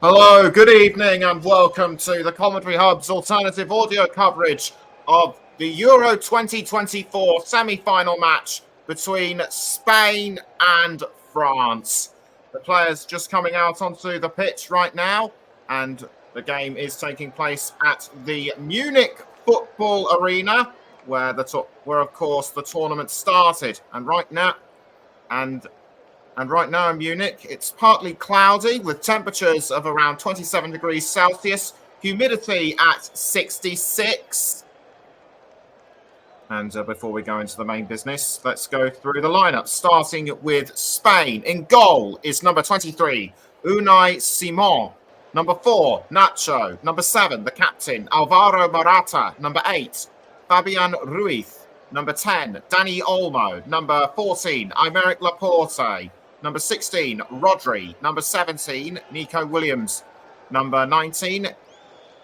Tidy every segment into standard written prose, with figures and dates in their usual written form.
Hello, good evening, and welcome to the Commentary Hub's alternative audio coverage of the Euro 2024 semi-final match between Spain and France. The players just coming out onto the pitch right now, and the game is taking place at the Munich Football Arena, where of course the tournament started. And right now in Munich, it's partly cloudy with temperatures of around 27 degrees Celsius, humidity at 66. And before we go into the main business, let's go through the lineup, starting with Spain. In goal is number 23, Unai Simon. Number 4, Nacho. Number 7, the captain, Alvaro Morata. Number 8, Fabian Ruiz. Number 10, Dani Olmo. Number 14, Aymeric Laporte. Number 16, Rodri. Number 17, Nico Williams. Number 19,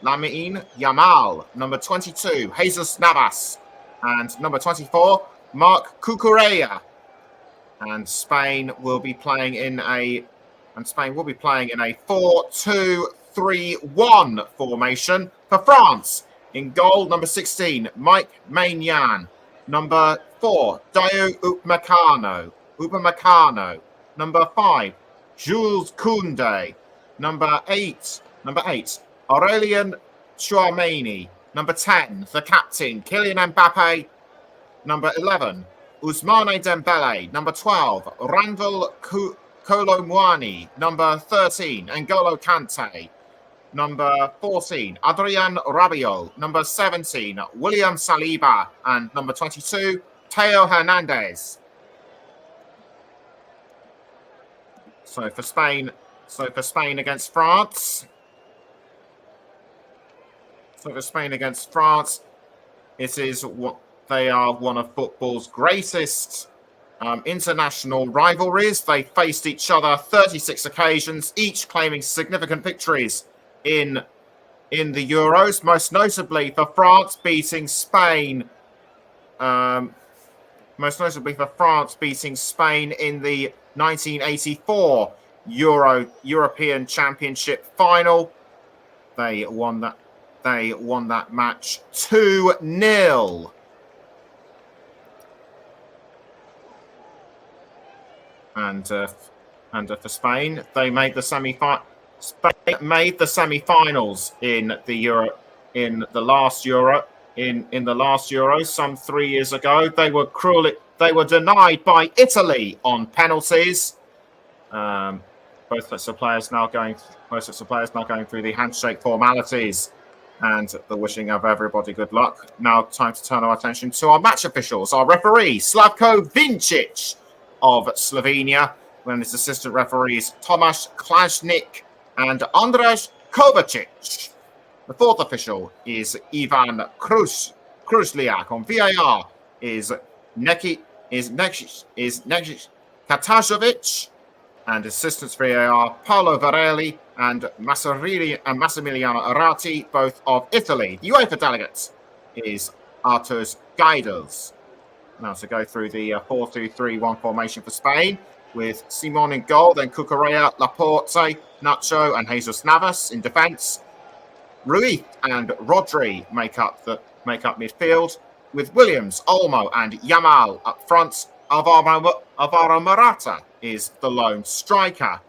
Lamine Yamal. Number 22, Jesus Navas. And number 24, Marc Cucurella. And Spain will be playing in a 4-2-3-1 formation for France. In goal, number 16, Mike Maignan. Number 4, Dayot Upamecano. Number 5, Jules Koundé. Number 8, Aurélien Tchouameni. Number 10, the captain, Kylian Mbappe. Number 11, Ousmane Dembele. Number 12, Ranvel Kolo Muani. Number 13, N'Golo Kante. Number 14, Adrien Rabiot. Number 17, William Saliba. And number 22, Theo Hernandez. So for Spain against France. It is what they are one of football's greatest international rivalries. They faced each other 36 occasions, each claiming significant victories in the Euros, most notably for France beating Spain. In the 1984 European Championship final. They won that match 2-0. And for Spain, they made the semi-finals in the last Euro some 3 years ago. They were denied by Italy on penalties. Both sets of players now going through the handshake formalities and the wishing of everybody good luck. Now time to turn our attention to our match officials. Our referee, Slavko Vincic of Slovenia, and his assistant referees, Tomasz Klasnik and Andrzej Kovacic. The fourth official is Ivan Kruzliak. On VAR is Neki Katazovic, and assistants VAR Paolo Varelli and Massimiliano Arati, both of Italy. The UEFA delegates is Artur Guidels. Now to go through the 4-2-3-1 formation for Spain, with Simon in goal, then Cucurella, Laporte, Nacho and Jesus Navas in defence. Ruiz and Rodri make up midfield, with Williams, Olmo and Yamal up front. Alvaro Morata is the lone striker.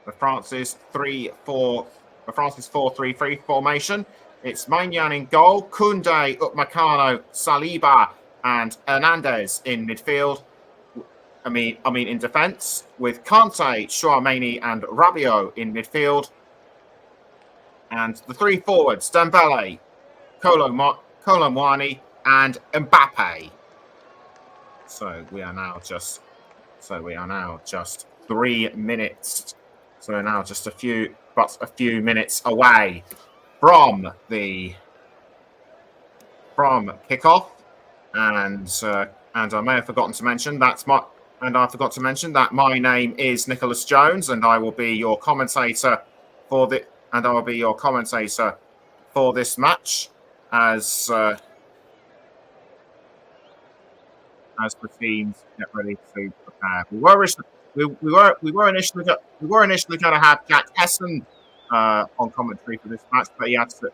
For France's 4-3-3 formation, it's Maignan in goal, Koundé, Upamecano, Saliba and Hernandez in midfield. In defence, with Kante, Tchouameni and Rabiot in midfield. And the three forwards, Dembele, Kolo Muani and Mbappe. So we are now just 3 minutes. So we're now just a few minutes away from kickoff. And I may have forgotten to mention that my name is Nicholas Jones, and I will be your commentator for this match as the teams get ready to prepare. we were initially going to have Jack Essen on commentary for this match, but he had to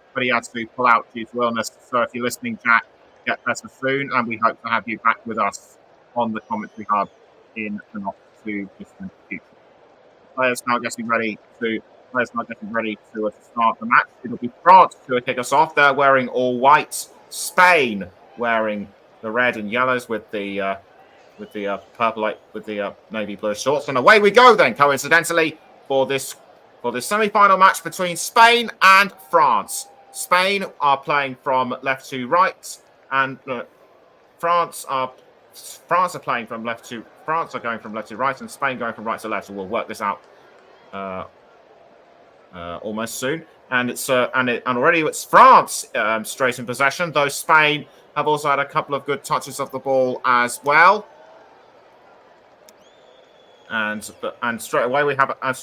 pull out due to illness. So if you're listening, Jack, get better soon, and we hope to have you back with us on the commentary hub in the not too distant future. Players now getting ready to start the match. It'll be France who will kick us off. They're wearing all white. Spain wearing the red and yellows with the purple, with the navy blue shorts. And away we go then, coincidentally, for this semi-final match between Spain and France. Spain are playing from left to right, and France are going from left to right, and Spain going from right to left. So we'll work this out almost soon. And already it's France straight in possession, though Spain have also had a couple of good touches of the ball as well. And straight away we have a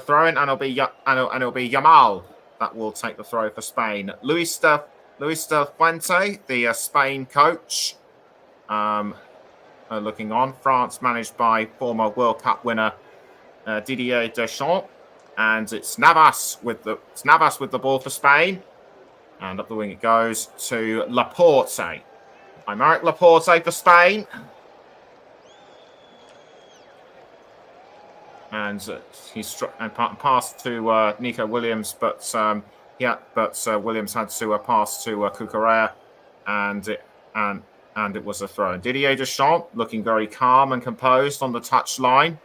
throw in, and it'll be Yamal that will take the throw for Spain. Luis de Fuente, the Spain coach, looking on. France managed by former World Cup winner Didier Deschamps, and it's Navas with the ball for Spain, and up the wing it goes to Laporte. Aymeric Laporte for Spain. And he's passed to Nico Williams, but Williams had to pass to Cucurella, and it was a throw. Didier Deschamps, looking very calm and composed on the touchline,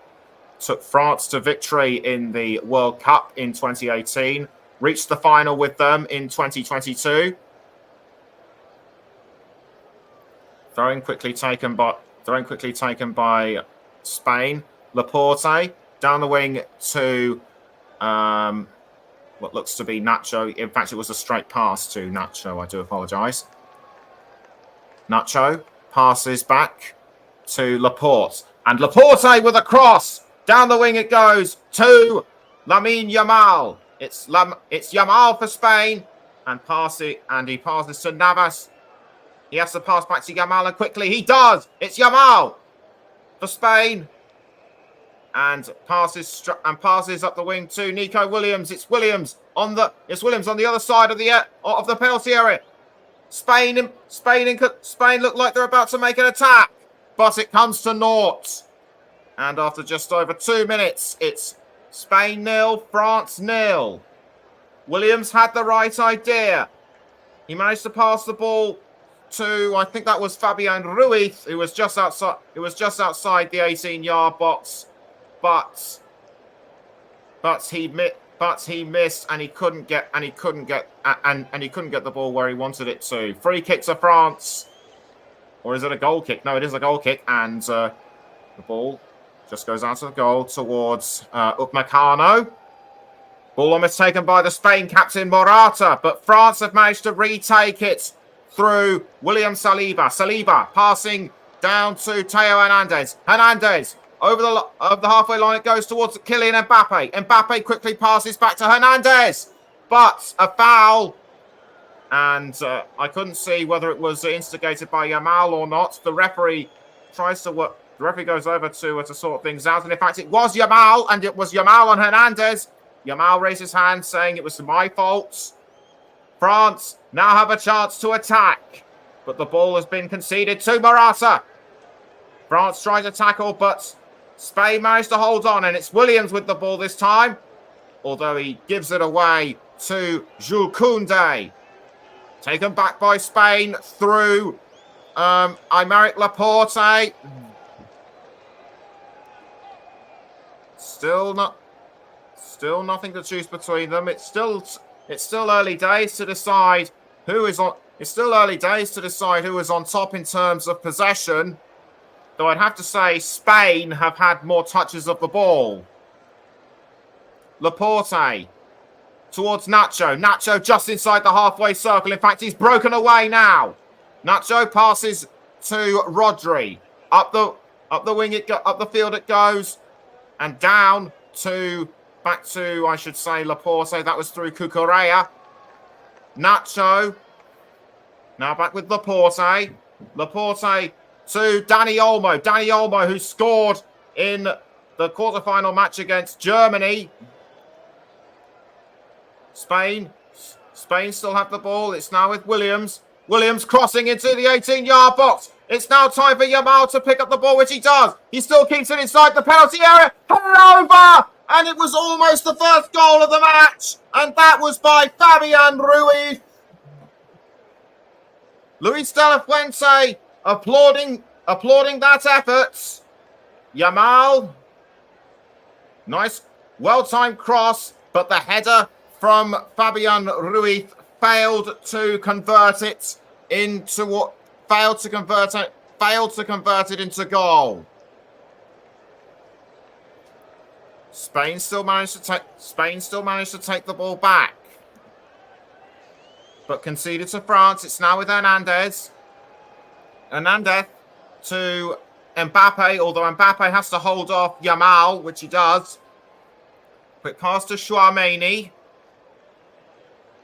took France to victory in the World Cup in 2018, reached the final with them in 2022. Throwing quickly taken by Spain. Laporte down the wing to what looks to be Nacho. In fact, it was a straight pass to Nacho. I do apologise. Nacho passes back to Laporte. And Laporte with a cross. Down the wing it goes to Lamine Yamal. It's Yamal for Spain. And he passes to Navas. He has to pass back to Yamal, and quickly he does. It's Yamal for Spain. And passes up the wing to Nico Williams. It's Williams on the other side of the penalty area. Spain look like they're about to make an attack, but it comes to naught. And after just over 2 minutes, it's Spain 0, France 0. Williams had the right idea. He managed to pass the ball to, I think that was Fabian Ruiz, who was just outside the 18-yard box. But he missed, and he couldn't get the ball where he wanted it to. Free kick to France, or is it a goal kick? No, it is a goal kick, and the ball just goes out of the goal towards Upamecano. Ball almost taken by the Spain captain Morata, but France have managed to retake it through William Saliba. Saliba passing down to Theo Hernandez. Hernandez. Over the halfway line, it goes towards Kylian Mbappe. Mbappe quickly passes back to Hernandez, but a foul. And I couldn't see whether it was instigated by Yamal or not. The referee goes over to sort things out, and in fact, it was Yamal, and it was Yamal on Hernandez. Yamal raised his hand, saying it was my fault. France now have a chance to attack, but the ball has been conceded to Morata. France tried to tackle, but Spain managed to hold on, and it's Williams with the ball this time, although he gives it away to Jules Koundé. Taken back by Spain through Aymeric Laporte. Still nothing to choose between them. It's still early days to decide who is on. It's still early days to decide who is on top in terms of possession. Though I'd have to say Spain have had more touches of the ball. Laporte towards Nacho. Nacho just inside the halfway circle. In fact, he's broken away now. Nacho passes to Rodri. Up the field it goes, and back to I should say Laporte. That was through Cucurella. Nacho now back with Laporte. Laporte to Dani Olmo. Dani Olmo, who scored in the quarterfinal match against Germany. Spain still have the ball. It's now with Williams. Williams crossing into the 18-yard box. It's now time for Yamal to pick up the ball, which he does. He still keeps it inside the penalty area. Over! And it was almost the first goal of the match. And that was by Fabian Ruiz. Luis de la Fuente applauding that effort. Yamal. Nice, well-timed cross, but the header from Fabian Ruiz failed to convert it into into goal. Spain still managed to take the ball back, but conceded to France. It's now with Hernandez. Hernandez to Mbappe, although Mbappe has to hold off Yamal, which he does. Quick pass to Chouameni.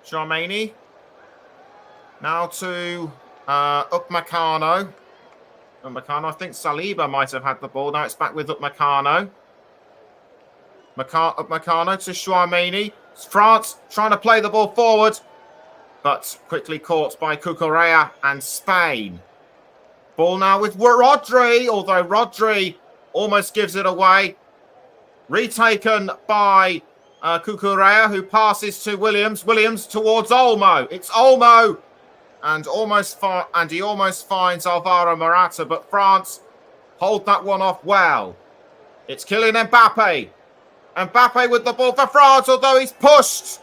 Chouameni. Now to Upamecano. Upamecano, I think Saliba might have had the ball. Now it's back with Upamecano. Upamecano to Chouameni. France trying to play the ball forward, but quickly caught by Cucurella and Spain. Ball now with Rodri, although Rodri almost gives it away. Retaken by Cucurella, who passes to Williams. Williams towards Olmo. It's Olmo, and he almost finds Alvaro Morata, but France hold that one off well. It's Kylian Mbappe. Mbappe with the ball for France, although he's pushed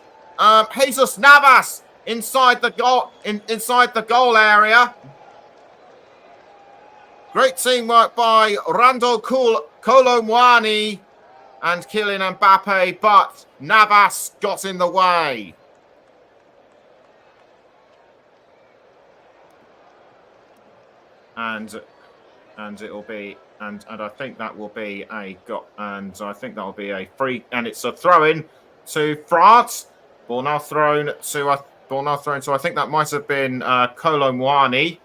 Jesus Navas inside the goal area. Great teamwork by Randall Kolo Muani and Kylian Mbappe, but Navas got in the way. And it'll be I think that will be a free, and it's a throw in to France. Ball now thrown to I think that might have been Kolo Muani.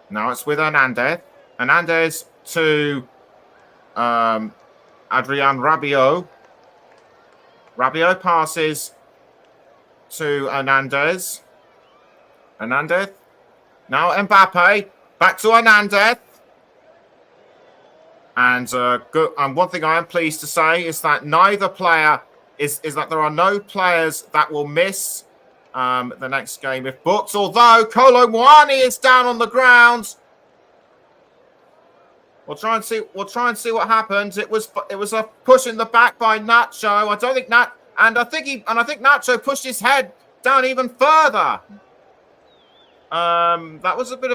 Now it's with Hernandez. Hernandez to Adrien Rabiot. Rabiot passes to Hernandez. Hernandez. Now Mbappe. Back to Hernandez. And one thing I am pleased to say is that neither player is that there are no players that will miss the next game if booked. Although Kolo Muani is down on the ground. We'll try and see what happens. It was a push in the back by Nacho. I think Nacho pushed his head down even further. That was a bit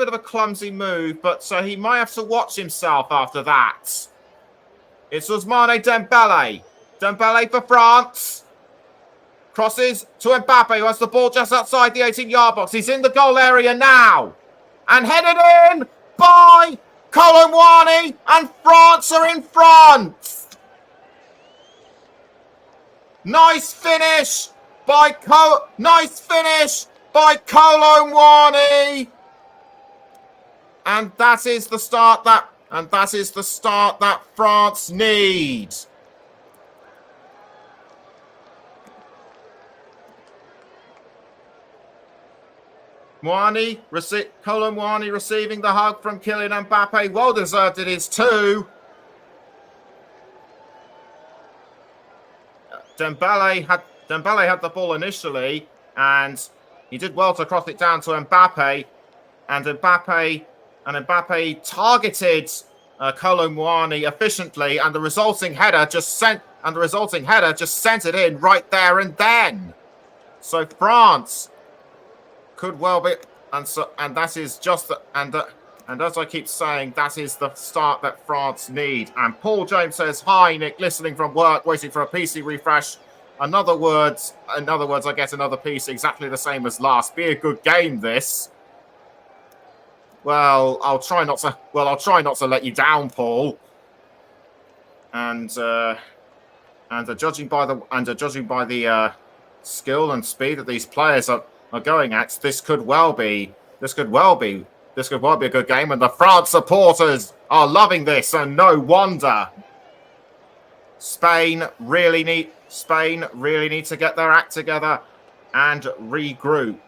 of a clumsy move, but so he might have to watch himself after that. It's Ousmane Dembele. Dembele for France. Crosses to Mbappe, who has the ball just outside the 18-yard box. He's in the goal area now. And headed in by Kolo Muani, and France are in front. Nice finish by Kolo Muani. And that is the start that France need. Kolo Muani receiving the hug from Kylian Mbappe. Well deserved it is too. Dembele had the ball initially, and he did well to cross it down to Mbappe. And Mbappe targeted Kolo Muani efficiently, and the resulting header just sent it in right there and then. So France could well be, and that is just and as I keep saying, that is the start that France need. And Paul James says, "Hi Nick, listening from work, waiting for a PC refresh. In other words, I get another piece exactly the same as last. Be a good game, this." Well, I'll try not to let you down, Paul. And judging by the skill and speed that these players are going at, this could well be be a good game, and the France supporters are loving this, and no wonder. Spain really need to get their act together and regroup.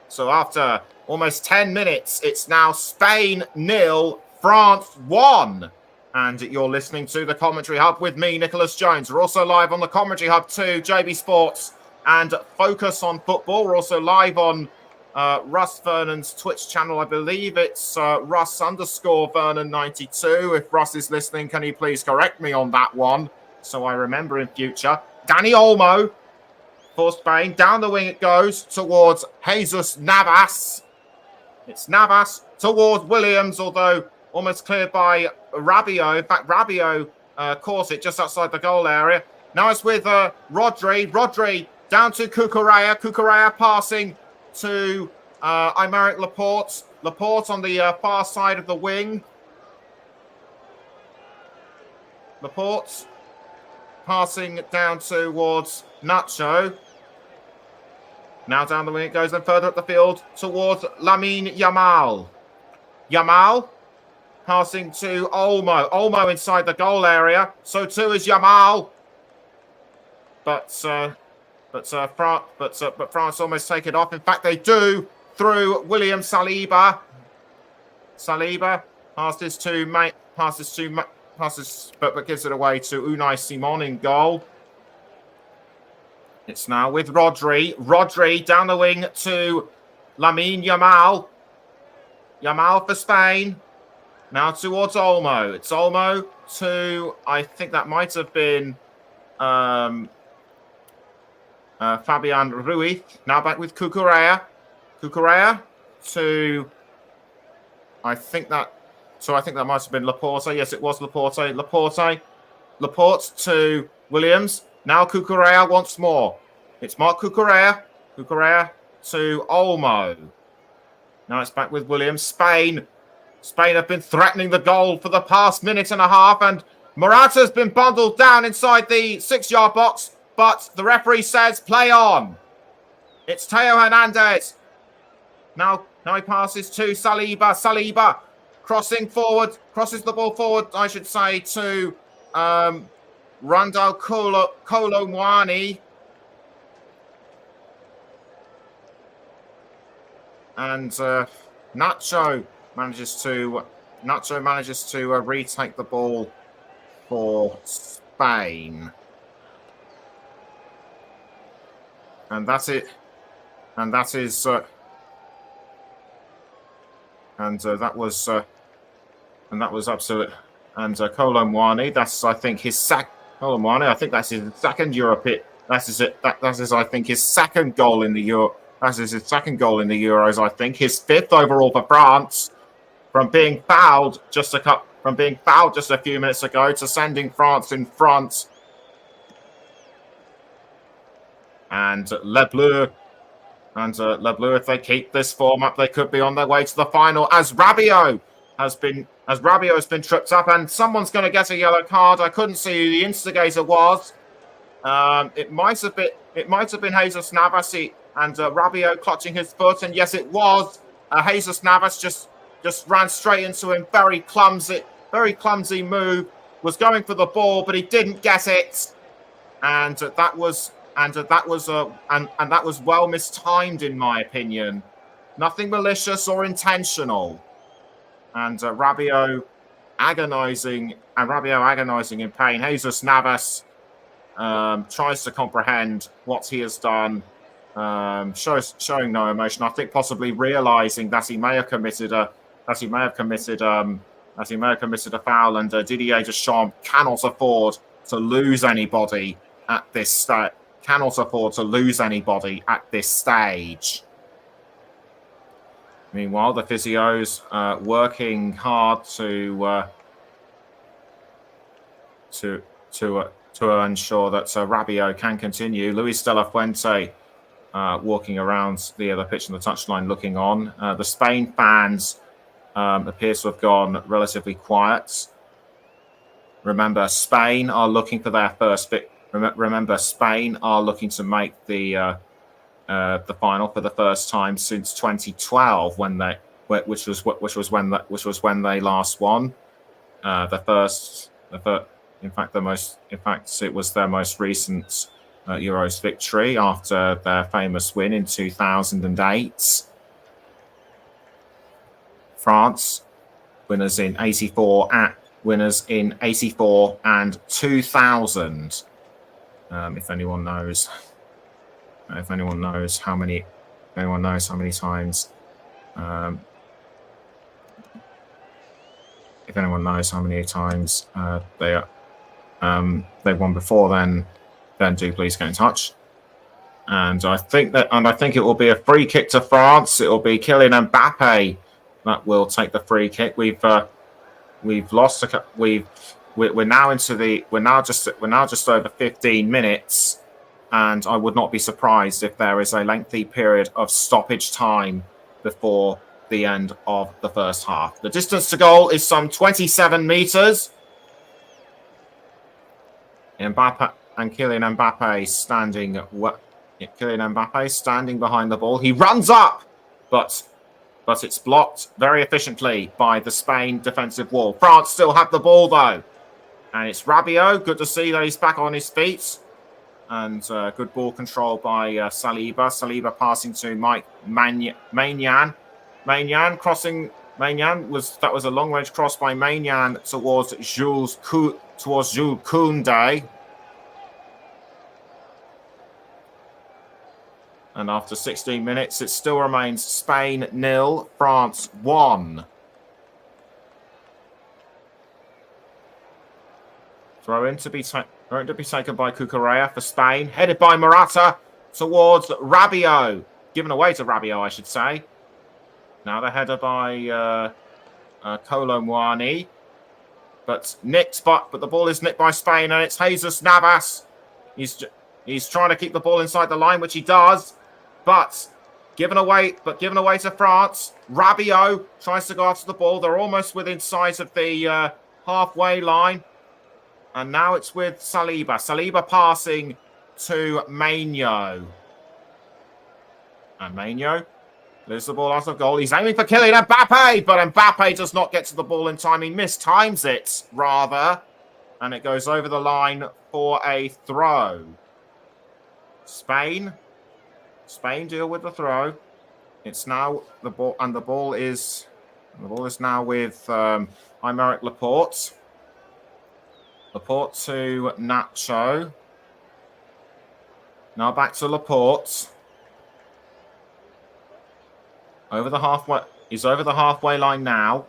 So after almost 10 minutes, it's now Spain 0, France 1. And you're listening to the Commentary Hub with me, Nicholas Jones. We're also live on the Commentary Hub too, JB Sports and Focus on Football. We're also live on Russ Vernon's Twitch channel. I believe it's Russ_Vernon92. If Russ is listening, can he please correct me on that one so I remember in future? Dani Olmo for Spain. Down the wing it goes towards Jesus Navas. It's Navas towards Williams, although almost cleared by Rabiot. In fact, Rabiot caught it just outside the goal area. Now it's with Rodri. Rodri down to Cucurella. Cucurella passing to Aymeric Laporte. Laporte on the far side of the wing. Laporte passing down towards Nacho. Now down the wing it goes, and further up the field towards Lamine Yamal. Yamal passing to Olmo. Olmo inside the goal area. So too is Yamal. But France almost take it off. In fact, they do through William Saliba. Saliba passes, but gives it away to Unai Simon in goal. It's now with Rodri. Rodri down the wing to Lamine Yamal. Yamal for Spain. Now towards Olmo. It's Olmo to, I think that might have been Fabian Ruiz. Now back with Cucurella. Cucurella to, I think that might have been Laporte. Yes, it was Laporte. Laporte to Williams. Now Cucurella once more. It's Marc Cucurella. Cucurella to Olmo. Now it's back with Williams. Spain have been threatening the goal for the past minute and a half, and Morata's been bundled down inside the 6-yard box, but the referee says play on. It's Theo Hernandez. Now he passes to Saliba. Saliba crosses the ball forward, I should say, to Randal Kolo Muani. And Nacho manages to retake the ball for Spain. And that's it. And that is that was absolute. And Kolo Muani, that's I think his Kolo Muani, I think that's his second European. That is I think his second goal in the Euro. That is his second goal in the Euros, I think. His fifth overall for France, from being fouled just a few minutes ago to sending France in front. And Les Bleus, if they keep this form up, they could be on their way to the final. As Rabiot has been tripped up, and someone's going to get a yellow card. I couldn't see who the instigator was. It might have been Jesus Navas. And Rabiot clutching his foot, and yes, it was Jesus Navas just ran straight into him. Very clumsy move. Was going for the ball, but he didn't get it, and that was well mistimed, in my opinion. Nothing malicious or intentional. And Rabiot agonising in pain. Jesus Navas tries to comprehend what he has done. Showing no emotion. I think possibly realizing that he may have committed a foul, and Didier Deschamps cannot afford to lose anybody at this stage. Meanwhile, the physios working hard to ensure that Rabiot can continue. Luis de la Fuente walking around the pitch and the touchline looking on. The Spain fans appear to have gone relatively quiet. Remember, Spain are looking for their first bit. Remember, Spain are looking to make the final for the first time since 2012, when which was when they last won. In fact, it was their most recent Euros victory after their famous win in 2008. France, winners in 84 and 2000. If anyone knows how many times. If anyone knows how many times they won before, then do please get in touch. And I think it will be a free kick to France. It will be Kylian Mbappe that will take the free kick. We've lost. We're now just over 15 minutes, and I would not be surprised if there is a lengthy period of stoppage time before the end of the first half. The distance to goal is some 27 meters. Mbappe and Kylian Mbappe standing behind the ball. He runs up, but it's blocked very efficiently by the Spain defensive wall. France still have the ball though, and it's Rabiot. Good to see that he's back on his feet, and good ball control by Saliba. Saliba passing to Mike Maignan. Maignan crossing. That was a long range cross by Maignan towards Jules Koundé. And after 16 minutes, it still remains Spain 0, France 1. Throw in to be taken by Cucurella for Spain. Headed by Morata towards Rabiot. Given away to Rabiot, I should say. Now the header by Kolo Muani. But the ball is nicked by Spain, and it's Jesus Navas. He's trying to keep the ball inside the line, which he does. But given away to France. Rabiot tries to go after the ball. They're almost within sight of the halfway line. And now it's with Saliba. Saliba passing to Maignan. And Maignan loses the ball out of goal. He's aiming for Kylian Mbappe, but Mbappe does not get to the ball in time. He mistimes it, rather. And it goes over the line for a throw. Spain deal with the throw. It's now the ball, and the ball is now with Aymeric Laporte. Laporte to Nacho. Now back to Laporte. He's over the halfway line now.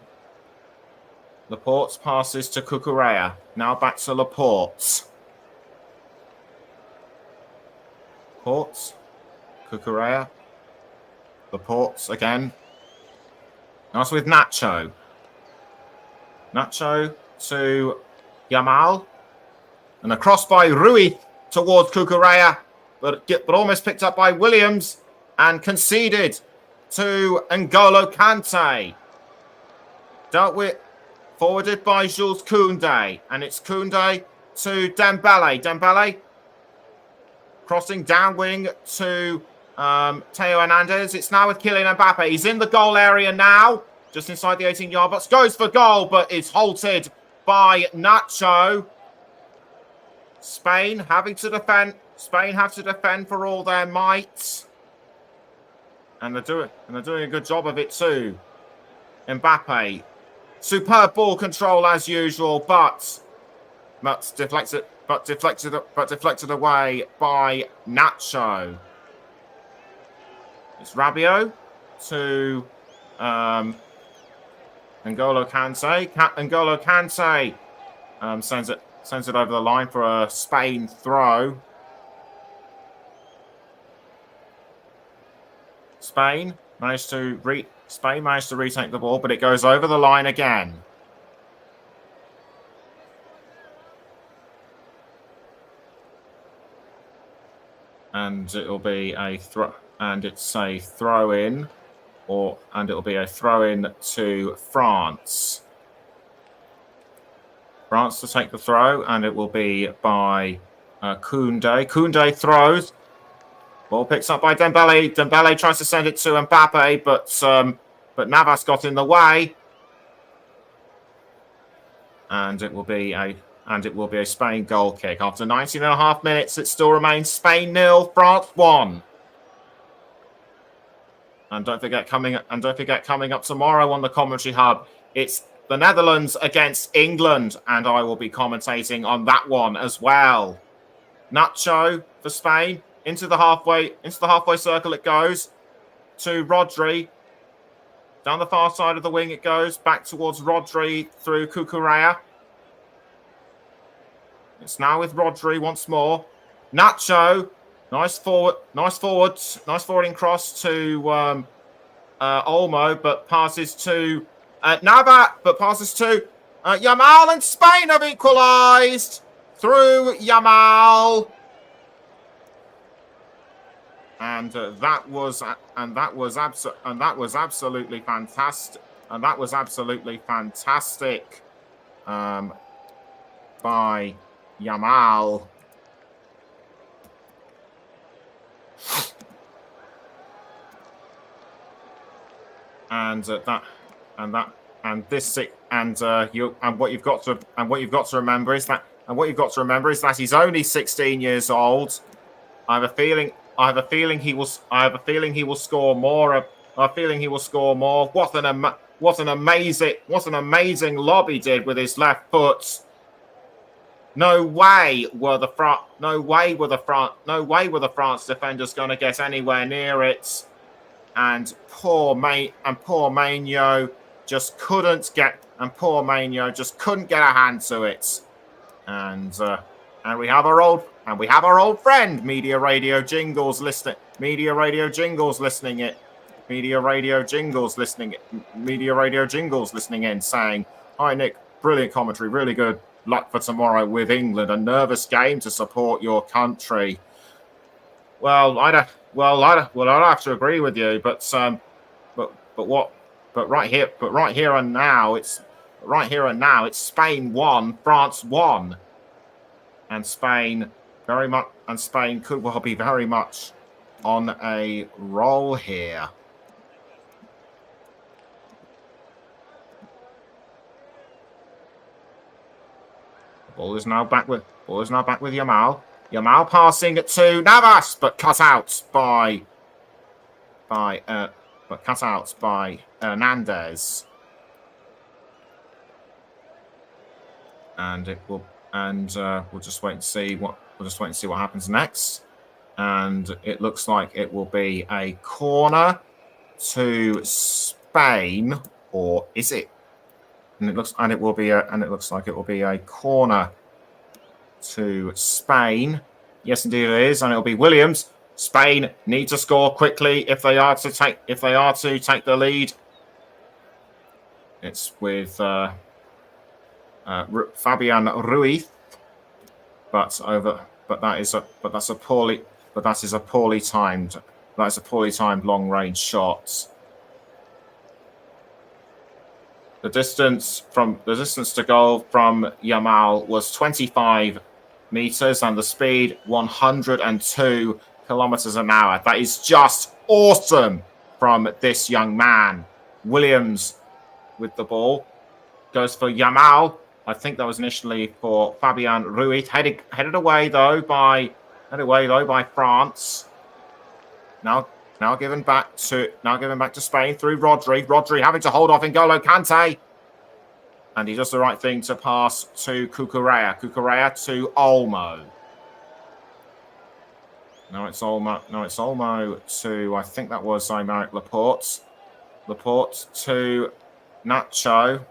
Laporte's passes to Cucurella. Now back to Laporte. Laporte. Cucurella. Laporte again. Now it's with Nacho. Nacho to Yamal. And a cross by Rui towards Cucurella, but almost picked up by Williams and conceded to N'Golo Kante. Dealt with, forwarded by Jules Koundé, and it's Koundé to Dembele. Dembele crossing down wing to Theo Hernandez. It's now with Kylian Mbappe. He's in the goal area now, just inside the 18-yard box. Goes for goal, but is halted by Nacho. Spain having to defend. Spain have to defend for all their might. And they're doing a good job of it too. Mbappe. Superb ball control as usual, but deflected away by Nacho. It's Rabiot to N'Golo Kante. N'Golo Kante sends it over the line for a Spain throw. Spain managed to retake the ball, but it goes over the line again. And it'll be a throw, and it's a throw in, and it'll be a throw in to France. France to take the throw, and it will be by Koundé. Koundé throws. Ball picks up by Dembele. Dembele tries to send it to Mbappe, but but Navas got in the way. And it will be a Spain goal kick. After 19.5 minutes, it still remains Spain 0, France 1. And don't forget coming up tomorrow on the Commentary Hub, it's the Netherlands against England, and I will be commentating on that one as well. Nacho for Spain into the halfway circle it goes to Rodri. Down the far side of the wing it goes, back towards Rodri through Cucurella. It's now with Rodri once more. Nacho, nice forwarding cross to Olmo, but passes to Navas, but passes to Yamal, and Spain have equalised through Yamal. And that was absolutely fantastic. And that was absolutely fantastic by Yamal. What you've got to remember is that he's only 16 years old. I have a feeling he will score more. What an amazing lob he did with his left foot. No way were the France defenders going to get anywhere near it. And poor Maignan just couldn't get a hand to it. And we have our old friend Media Radio Jingles listening in, saying, "Hi Nick, brilliant commentary, really good luck for tomorrow with England. A nervous game to support your country." Well, I'd have to agree with you, but right here and now, it's Spain 1, France 1, and Spain could well be very much on a roll here. Ball is now back with Yamal. Yamal passing to Navas, but cut out by Hernandez. And we'll just wait and see what happens next. And it looks like it will be a corner to Spain, or is it? And it looks like it will be a corner to Spain. Yes, indeed it is, and it'll be Williams. Spain need to score quickly if they are to take the lead. It's with Fabian Ruiz, but that is a poorly timed long-range shot. The distance to goal from Yamal was 25 meters, and the speed 102 kilometers an hour. That is just awesome from this young man. Williams with the ball goes for Yamal. I think that was initially for Fabian Ruiz. Headed away though by France. Now given back to Spain through Rodri. Rodri having to hold off N'Golo Kante. And he does the right thing to pass to Cucurella. Cucurella to Olmo. Now it's Olmo to, I think that was Aymeric Laporte. Laporte to Nacho.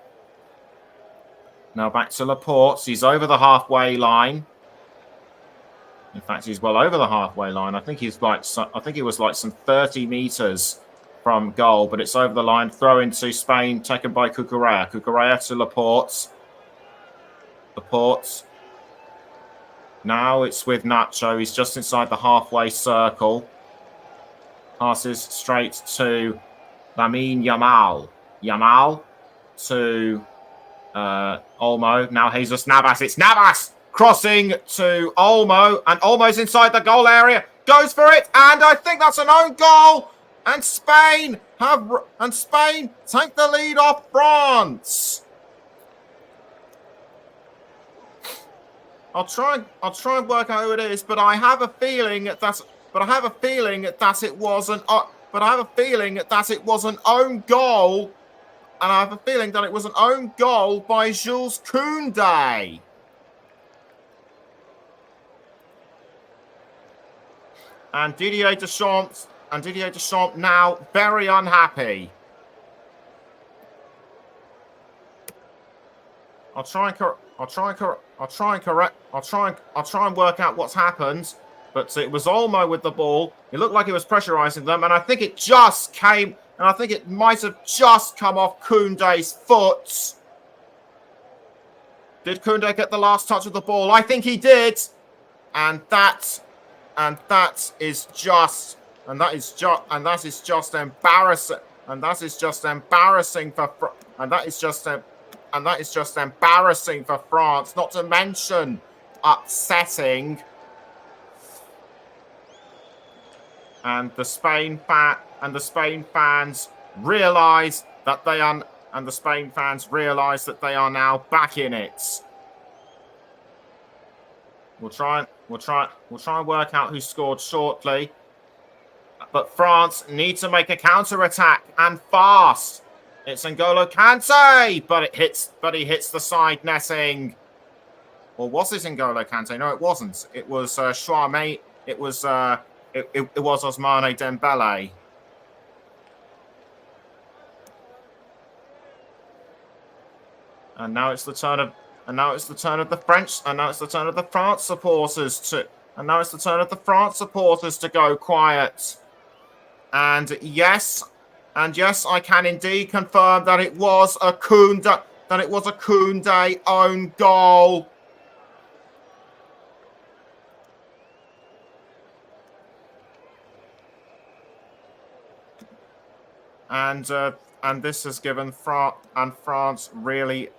Now back to Laporte. He's over the halfway line. In fact, he's well over the halfway line. I think he was like some 30 meters from goal, but it's over the line. Throw into Spain, taken by Cucurella. Cucurella to Laporte. Laporte. Now it's with Nacho. He's just inside the halfway circle. Passes straight to Lamine Yamal. Yamal to Olmo. Now Jesus Navas. It's Navas crossing to Olmo, and Olmo's inside the goal area. Goes for it, and I think that's an own goal. And Spain take the lead off France. I'll try and work out who it is, but I have a feeling that it was an own goal, and I have a feeling that it was an own goal by Jules Koundé. And Didier Deschamps now very unhappy. I'll try and work out what's happened. But it was Olmo with the ball. It looked like he was pressurising them, and I think it just came, and I think it might have just come off Koundé's foot. Did Koundé get the last touch of the ball? I think he did. And that is just embarrassing. And that is just embarrassing for France, not to mention upsetting. And the Spain fans realise that they are now back in it. We'll try and work out who scored shortly. But France need to make a counter-attack, and fast. It's N'Golo Kante, but he hits the side netting. Or was it N'Golo Kante? No, it wasn't. It was Chouameni. It was Ousmane Dembele. And now it's the turn of the French. And now it's the turn of the France supporters to go quiet. And yes, I can indeed confirm that it was a Koundé own goal. And this has given France really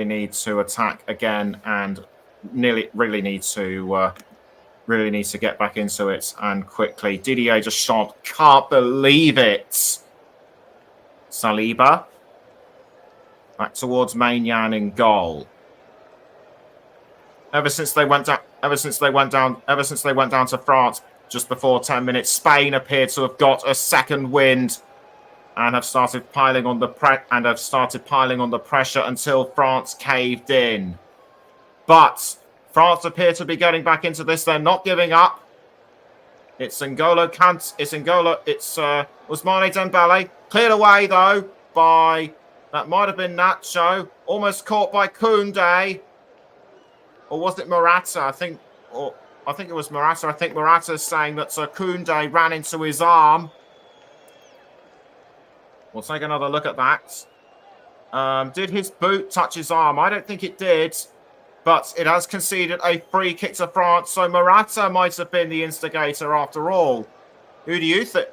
need to attack again, and really need to get back into it, and quickly. Didier Deschamps can't believe it. Saliba back towards Maignan in goal. Ever since they went down to France just before 10 minutes, Spain appeared to have got a second wind and have started piling on the pressure until France caved in. But France appear to be getting back into this. They're not giving up. It's N'Golo Kante. It's Ousmane Dembele. Cleared away though by, that might have been Nacho. Almost caught by Koundé. Or was it Morata? I think it was Morata. I think Morata is saying that Koundé ran into his arm. We'll take another look at that. Did his boot touch his arm? I don't think it did. But it has conceded a free kick to France. So Morata might have been the instigator after all. Who do you think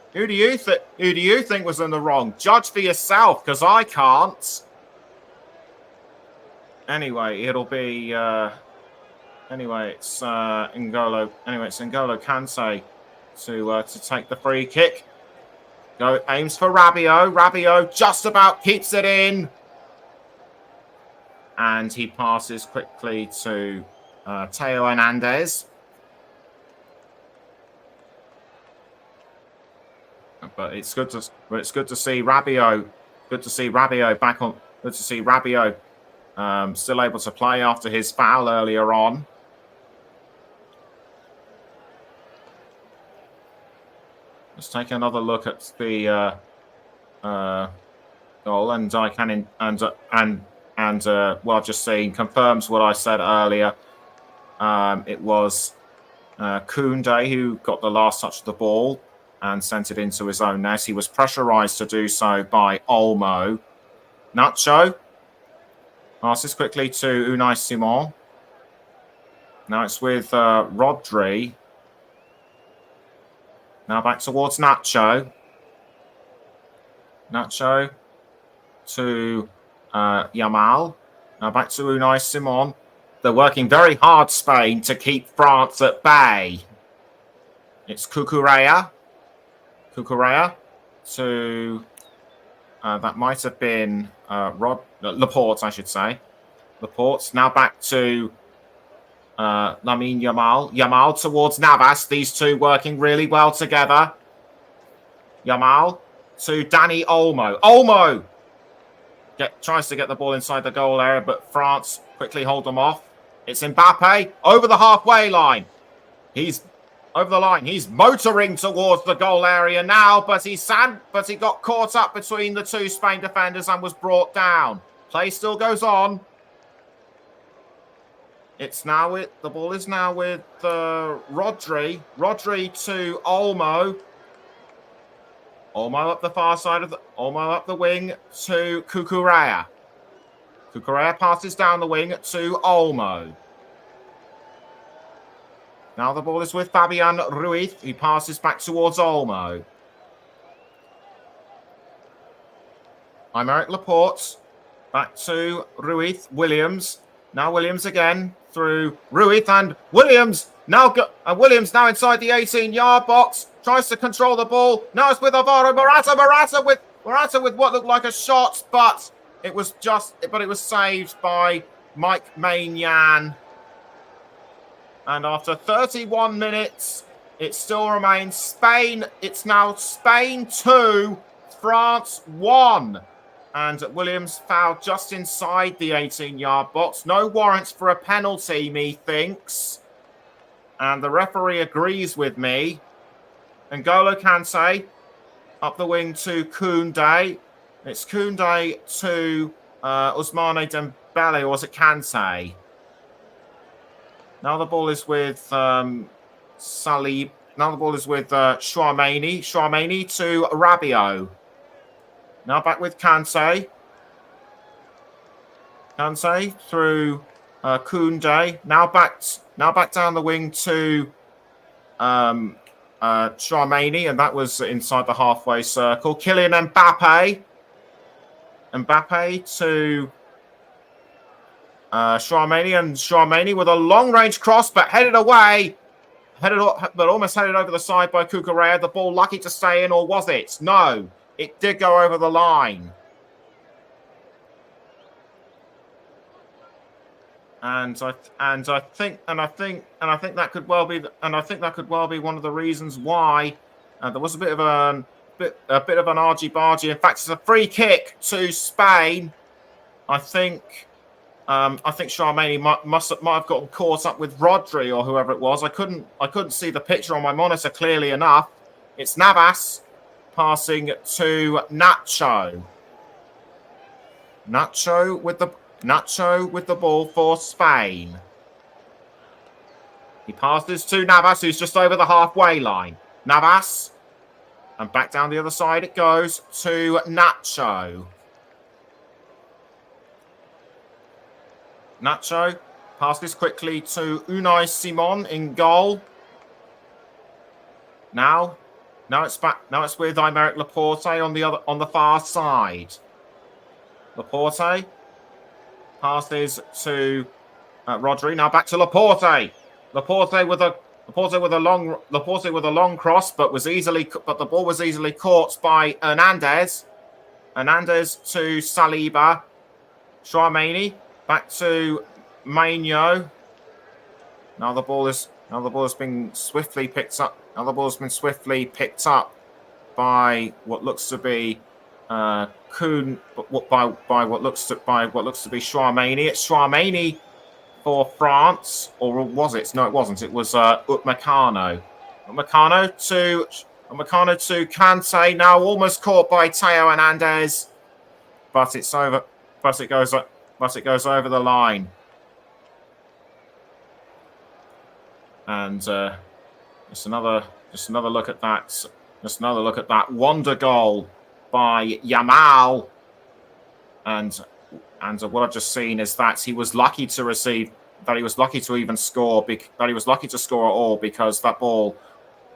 was in the wrong? Judge for yourself, because I can't. Anyway, it'll be it's N'Golo Kante to take the free kick. Aims for Rabiot. Rabiot just about keeps it in. And he passes quickly to Theo Hernandez. But it's good to see Rabiot. Good to see Rabiot back on. Good to see Rabiot still able to play after his foul earlier on. Let's take another look at the goal, and I can what I've just seen confirms what I said earlier. It was Koundé who got the last touch of the ball and sent it into his own net. He was pressurised to do so by Olmo. Nacho passes quickly to Unai Simon. Now it's with Rodri. Now back towards Nacho. Nacho to Yamal. Now back to Unai Simon. They're working very hard, Spain, to keep France at bay. It's Cucurella. Cucurella to... that might have been Laporte, I should say. Laporte. Now back to Lamine Yamal. Yamal towards Navas. These two working really well together. Yamal to Dani Olmo. Olmo tries to get the ball inside the goal area, but France quickly hold them off. It's Mbappe over the halfway line. He's over the line. He's motoring towards the goal area now, but he got caught up between the two Spain defenders and was brought down. Play still goes on. The ball is now with Rodri. Rodri to Olmo. Olmo up the far side Olmo up the wing to Cucurella. Cucurella passes down the wing to Olmo. Now the ball is with Fabian Ruiz. He passes back towards Olmo. Aymeric Laporte. Back to Ruiz. Williams. Now Williams again through Ruiz and Williams. Williams now inside the 18-yard box. Tries to control the ball. Now it's with Alvaro Morata. Morata with what looked like a shot, but it was saved by Mike Maignan. And after 31 minutes, it still remains Spain. It's now Spain 2, France 1. And Williams fouled just inside the 18-yard box. No warrants for a penalty, methinks. And the referee agrees with me. N'Golo Kante up the wing to Koundé. It's Koundé to Ousmane Dembele, or was it Kante? Now the ball is with Salib. Now the ball is with Chouameni. Chouameni to Rabiot. Now back with Kante. Kante through Koundé. Now back down the wing to Chouameni, and that was inside the halfway circle. Kylian Mbappe. Mbappe to Chouameni, and Chouameni with a long-range cross, but almost headed over the side by Cucurella. The ball lucky to stay in, or was it? No, it did go over the line. And I think that could well be one of the reasons why there was a bit of an argy-bargy. In fact, it's a free kick to Spain. I think Chouameni might have gotten caught up with Rodri or whoever it was. I couldn't see the picture on my monitor clearly enough. It's Navas passing to Nacho. Nacho with the ball for Spain. He passes to Navas, who's just over the halfway line. Navas, and back down the other side it goes to Nacho. Nacho passes quickly to Unai Simon in goal. Now it's back. Now it's with Aymeric Laporte on the far side. Laporte passes to Rodri. Now back to Laporte. Laporte with a long cross, but the ball was easily caught by Hernandez. Hernandez to Saliba. Chouameni back to Maignan. Now the ball has been swiftly picked up. Now the ball has been swiftly picked up by what looks to be by what looks to be Chouameni. It's Chouameni for France, or was it? No, it wasn't. It was Upamecano. Upamecano to Kante. Now almost caught by Theo Hernandez, but it's over. But it goes over the line. And just another look at that. Just another look at that wonder goal by Yamal. And what I've just seen is that he was lucky to receive. That he was lucky to even score. That he was lucky to score at all, because that ball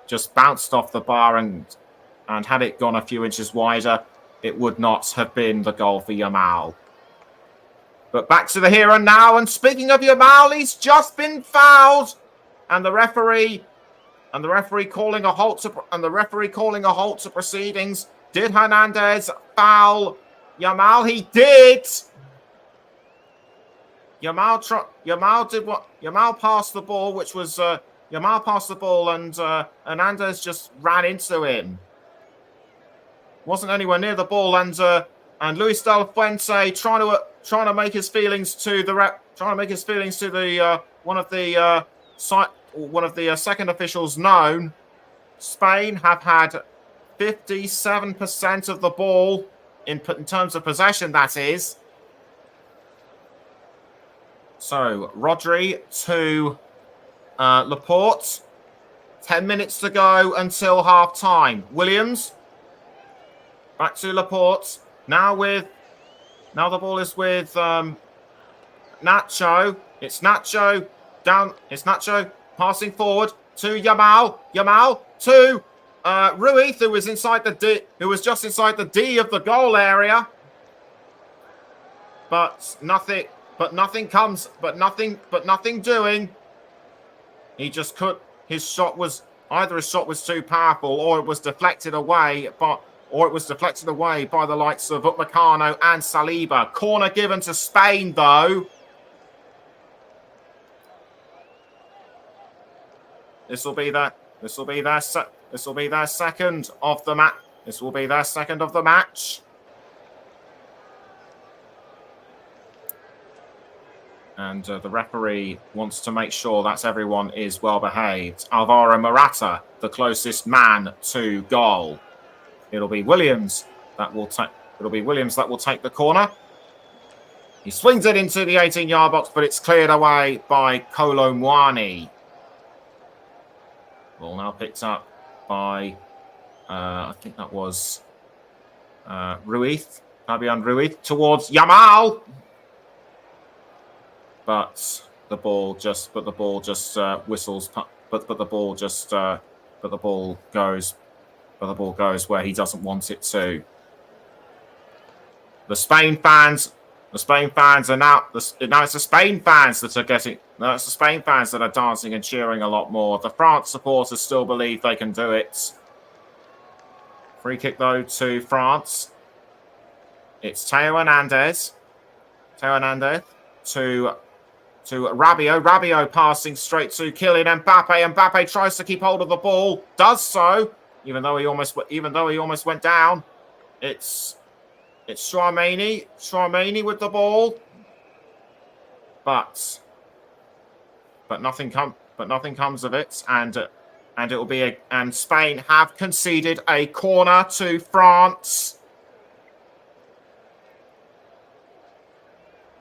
just bounced off the bar, and had it gone a few inches wider, it would not have been the goal for Yamal. But back to the here and now. And speaking of Yamal, he's just been fouled, and the referee calling a halt to proceedings. Did Hernandez foul Yamal? He did. Yamal passed the ball, which was Yamal passed the ball, and Hernandez just ran into him. Wasn't anywhere near the ball, and Luis de la Fuente trying to make his feelings to the one of the second officials known. Spain have had 57% of the ball in terms of possession, that is. So, Rodri to Laporte. 10 minutes to go until half-time. Williams. Back to Laporte. Now the ball is with Nacho. It's Nacho down. It's Nacho passing forward to Yamal. Yamal to Ruiz, who was just inside the D of the goal area. But nothing doing. He just could. His shot was too powerful, or it was deflected away. By the likes of Upamecano and Saliba. Corner given to Spain, though. This will be their second of the match. And the referee wants to make sure that everyone is well behaved. Alvaro Morata, the closest man to goal. It'll be Williams that will take the corner. He swings it into the 18-yard box, but it's cleared away by Kolo Muani. Ball now picked up by I think that was Ruiz, Fabian Ruiz towards Yamal. But the ball just whistles. But the ball goes where he doesn't want it to. The Spain fans are now. It's the Spain fans that are getting. No, it's the Spain fans that are dancing and cheering a lot more. The France supporters still believe they can do it. Free kick though to France. It's Theo Hernandez. To Rabiot. Rabiot passing straight to Kylian Mbappe. Mbappe tries to keep hold of the ball. Does so, even though he almost went down. It's Tchouaméni. Tchouaméni with the ball. But nothing comes of it, and it will be and Spain have conceded a corner to France.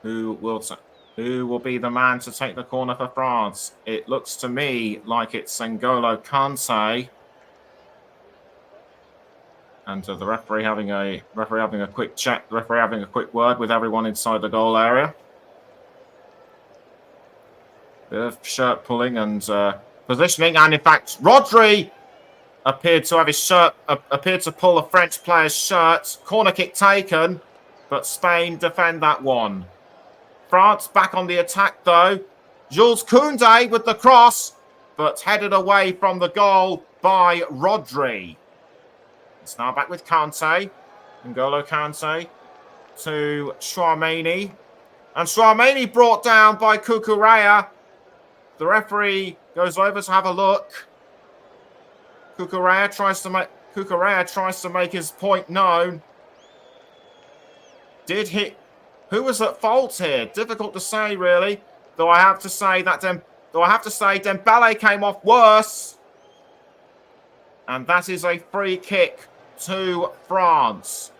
Who will be the man to take the corner for France? It looks to me like it's N'Golo Kante. And the referee having a quick check. The referee having a quick word with everyone inside the goal area. Bit of shirt pulling and positioning, and in fact, Rodri appeared to pull a French player's shirt. Corner kick taken, but Spain defend that one. France back on the attack though. Jules Koundé with the cross, but headed away from the goal by Rodri. It's now back with Kante. N'Golo Kante to Tchouaméni. And Tchouaméni brought down by Cucurella. The referee goes over to have a look. Cucurella tries to make his point known. Who was at fault here? Difficult to say, really. Though I have to say Dembele came off worse. And that is a free kick to France.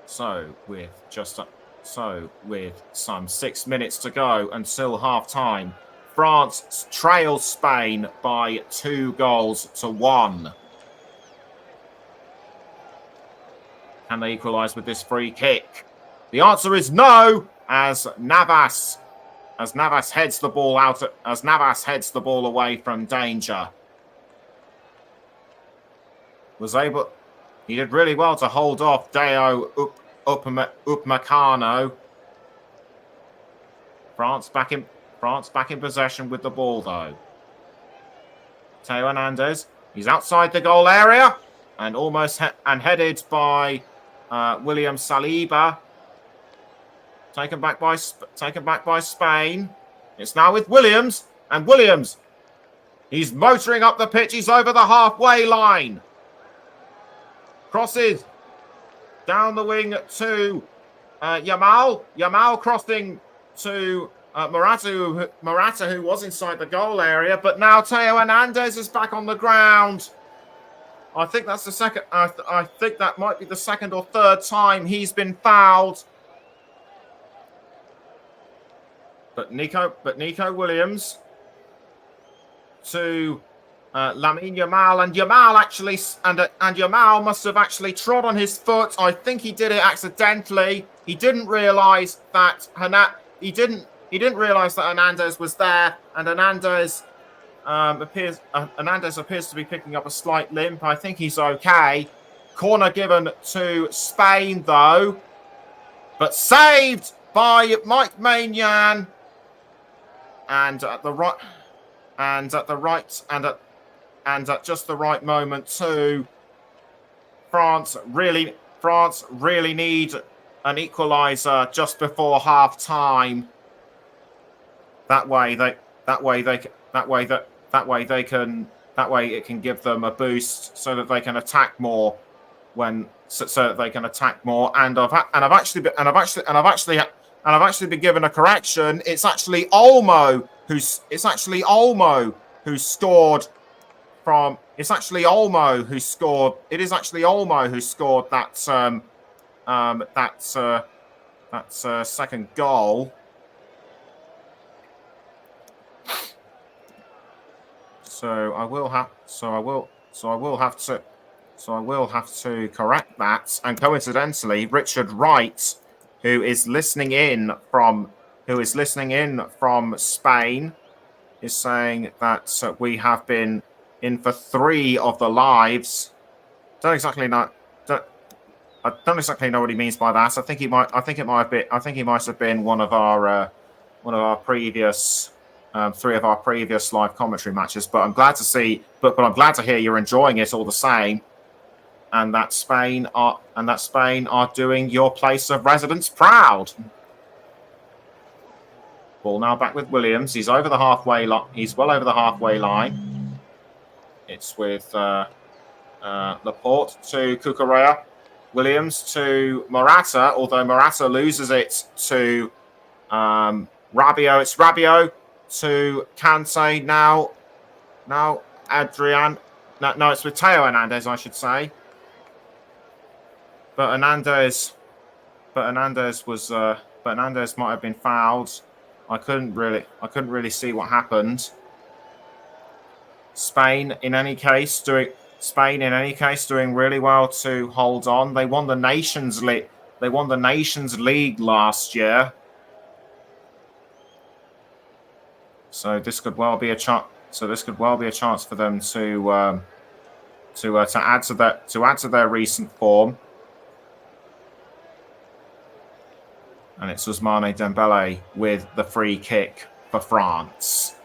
So with some 6 minutes to go until half-time, France trails Spain by 2-1. Can they equalise with this free kick? The answer is no, as Navas heads the ball away from danger. He did really well to hold off Dayot Upamecano. France back in possession with the ball though. Theo Hernandez. He's outside the goal area and almost headed by William Saliba. Taken back by Spain. It's now with Williams, and Williams. He's motoring up the pitch. He's over the halfway line. Crosses down the wing to Yamal. Yamal crossing to Morata, who was inside the goal area, but now Theo Hernandez is back on the ground. I think that's the second. I think that might be the second or third time he's been fouled. But Nico Williams to Lamine Yamal, and Yamal actually and Yamal must have actually trod on his foot. I think he did it accidentally. He didn't realise that Hernandez was there, and Hernandez appears to be picking up a slight limp. I think he's okay. Corner given to Spain though, but saved by Mike Maignan. And at just the right moment too. France really need an equaliser just before half time. That way it can give them a boost so that they can attack more and I've actually been given a correction. It's actually Olmo who scored from. It is actually Olmo who scored that second goal. So I will have to correct that. And coincidentally, Richard Wright, who is listening in from Spain, is saying that we have been in for 3 of the lives. I don't exactly know what he means by that. I think it might have been one of our previous 3 of our previous live commentary matches. But I'm glad to see. But I'm glad to hear you're enjoying it all the same. And that Spain are doing your place of residence proud. Ball now back with Williams. He's over the halfway line. He's well over the halfway line. It's with Laporte to Cucurella. Williams to Morata. Although Morata loses it to Rabiot. It's Rabiot to Kante now. Now Adrian. No, it's with Theo Hernandez, I should say. But Hernandez might have been fouled. I couldn't really see what happened. Spain in any case doing really well to hold on. They won the Nations League. They won the Nations League last year. So this could well be a chance. For them to add to their recent form. And it's Ousmane Dembele with the free kick for France.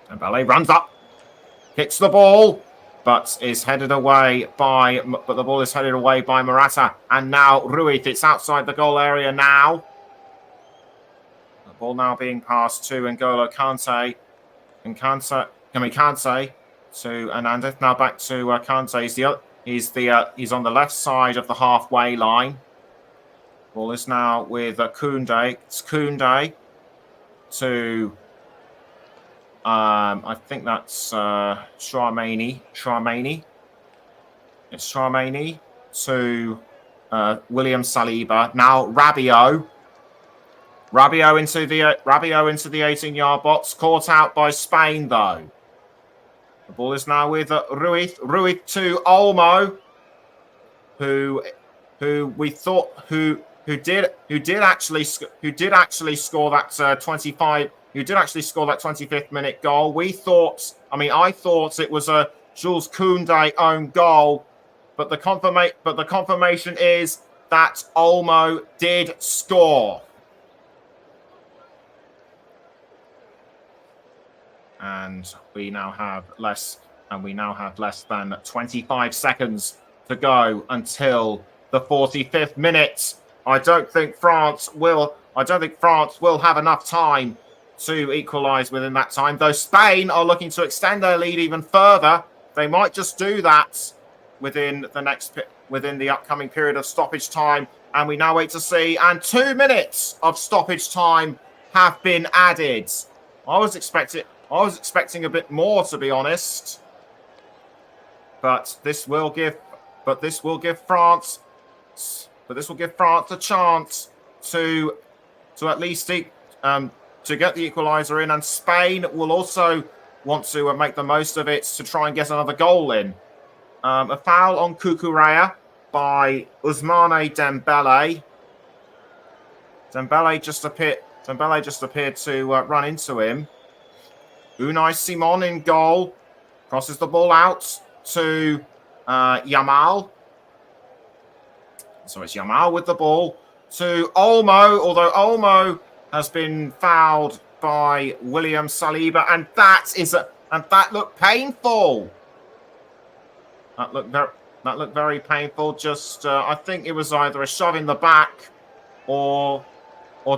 Dembele runs up, kicks the ball, but the ball is headed away by Morata. And now Ruiz, it's outside the goal area now. The ball now being passed to N'Golo Kante. And Kante to Hernandez. Now back to Kante. He's on the left side of the halfway line. Ball is now with Koundé. It's Koundé to, I think that's Tchouaméni. It's Tchouaméni to William Saliba. Now Rabiot. Rabiot into the 18-yard box. Caught out by Spain though. The ball is now with Ruiz. Ruiz to Olmo, who did actually score that 25th minute goal. I thought it was a Jules Koundé own goal, but the confirmation is that Olmo did score. And we now have less than 25 seconds to go until the 45th minute. I don't think France will have enough time to equalise within that time, though Spain are looking to extend their lead even further. They might just do that within the upcoming period of stoppage time, and we now wait to see. And 2 minutes of stoppage time have been added. I was expecting a bit more, to be honest. But this will give France a chance to at least to get the equaliser in, and Spain will also want to make the most of it to try and get another goal in. A foul on Cucurella by Ousmane Dembele. Dembele just appeared to run into him. Unai Simon in goal. Crosses the ball out to Yamal. So it's Yamal with the ball to Olmo, although Olmo has been fouled by William Saliba, and that looked painful. That looked very painful. Just I think it was either a shove in the back or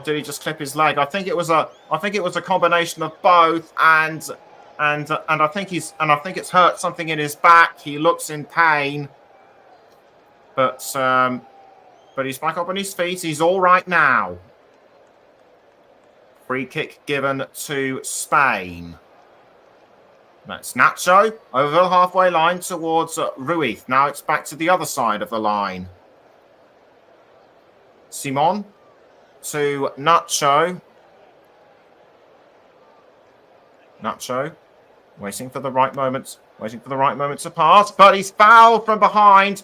did he just clip his leg? I think it was a combination of both, and I think it's hurt something in his back. He looks in pain, but he's back up on his feet. He's all right now. Free kick given to Spain. That's Nacho over the halfway line towards Ruiz. Now it's back to the other side of the line. Simon to Nacho. Nacho waiting for the right moment to pass, but he's fouled from behind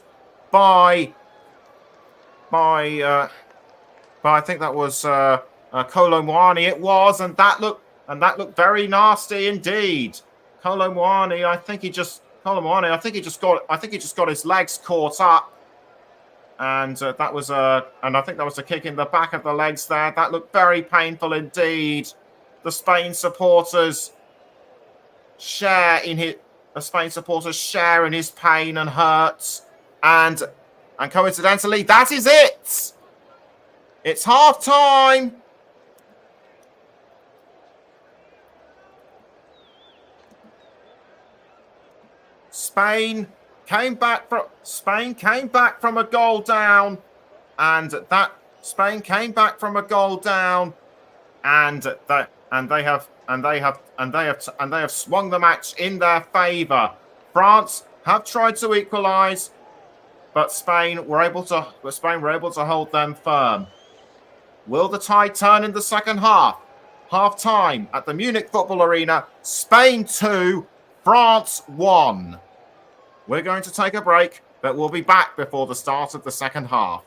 by I think that was Kolo Muani. It was, and that looked very nasty indeed. Kolo Muani, I think he just got his legs caught up, and I think that was a kick in the back of the legs there. That looked very painful indeed. The Spain supporters share in his pain and hurt, and coincidentally, that is it. It's half time. Spain came back from a goal down, and they have swung the match in their favour. France have tried to equalise, but Spain were able to hold them firm. Will the tide turn in the second half? Half time at the Munich Football Arena. Spain 2, France 1. We're going to take a break, but we'll be back before the start of the second half.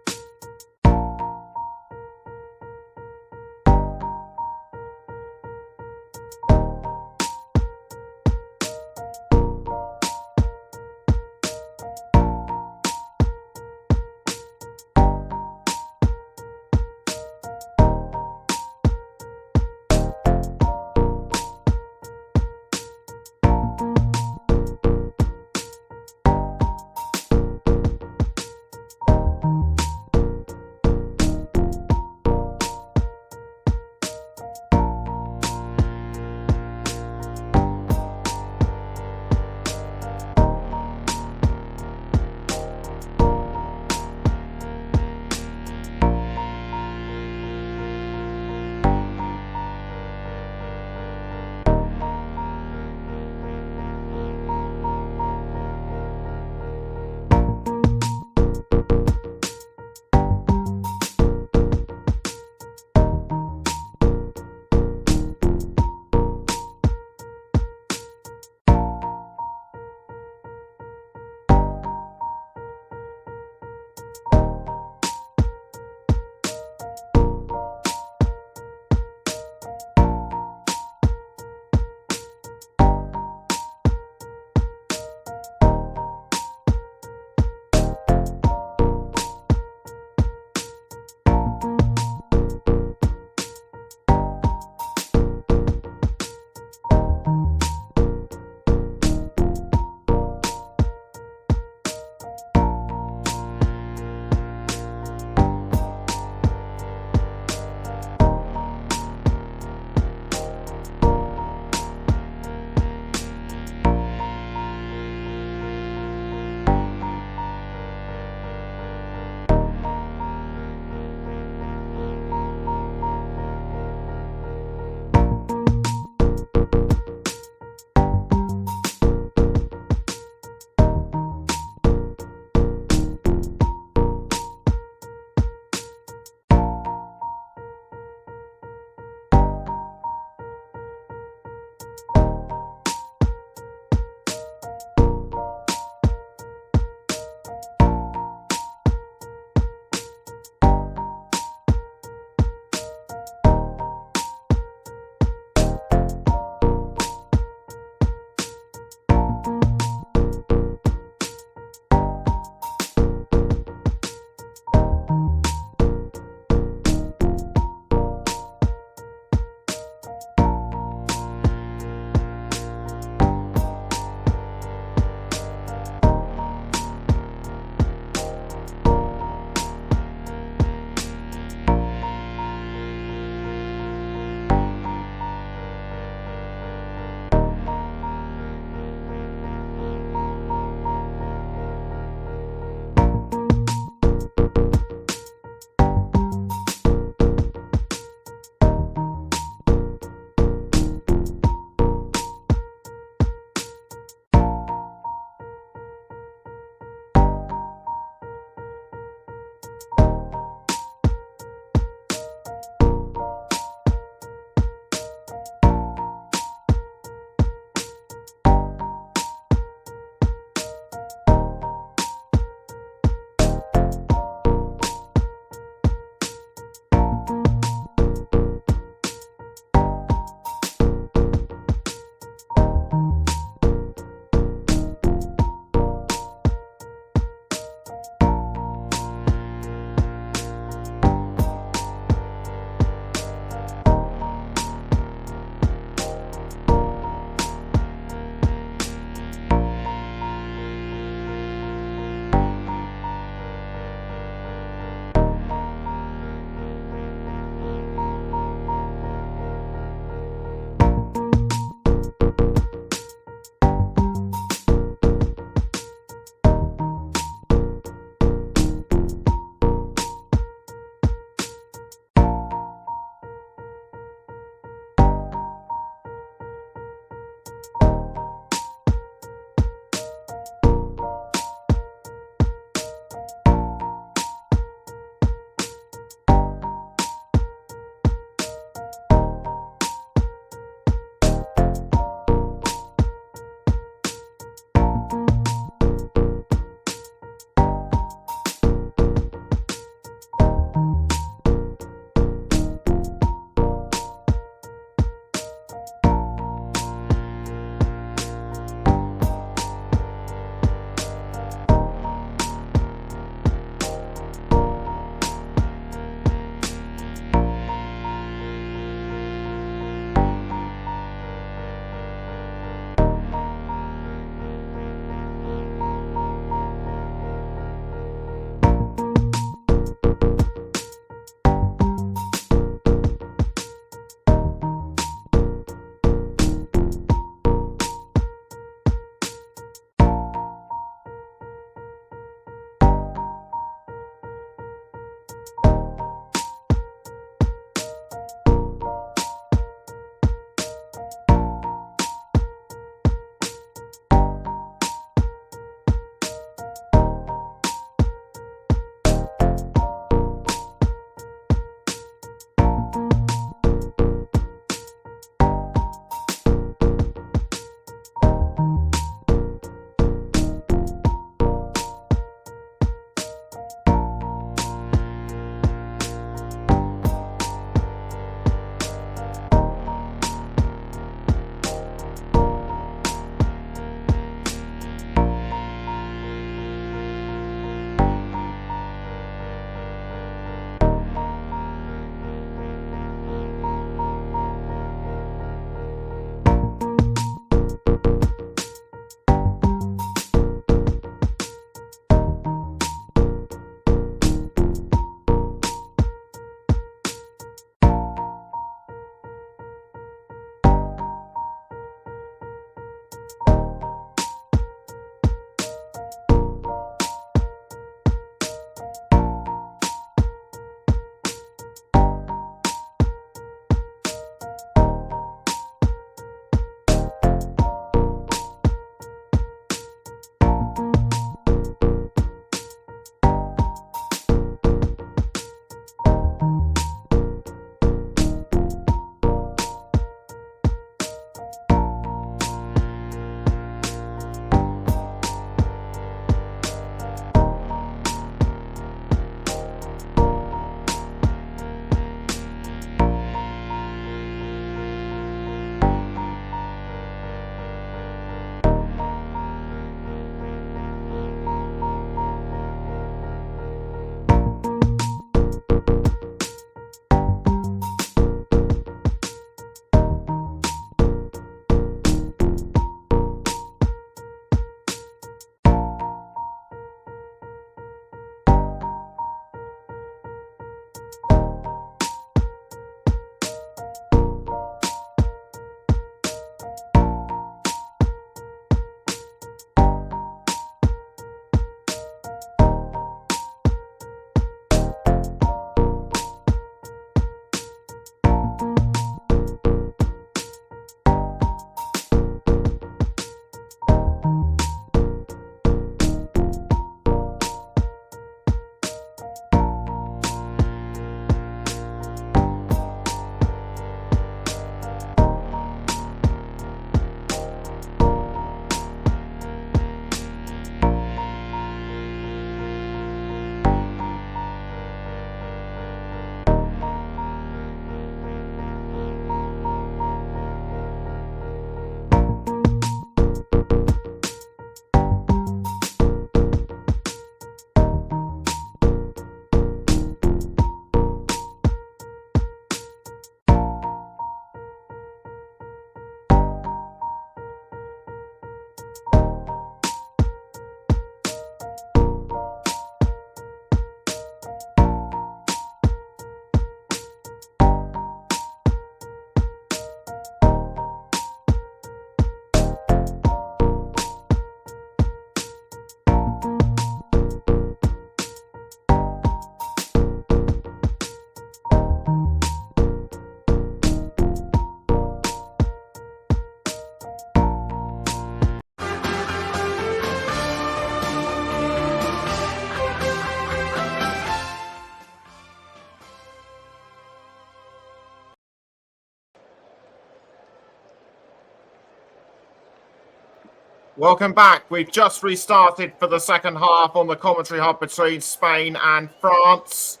Welcome back. We've just restarted for the second half on the commentary hub between Spain and France,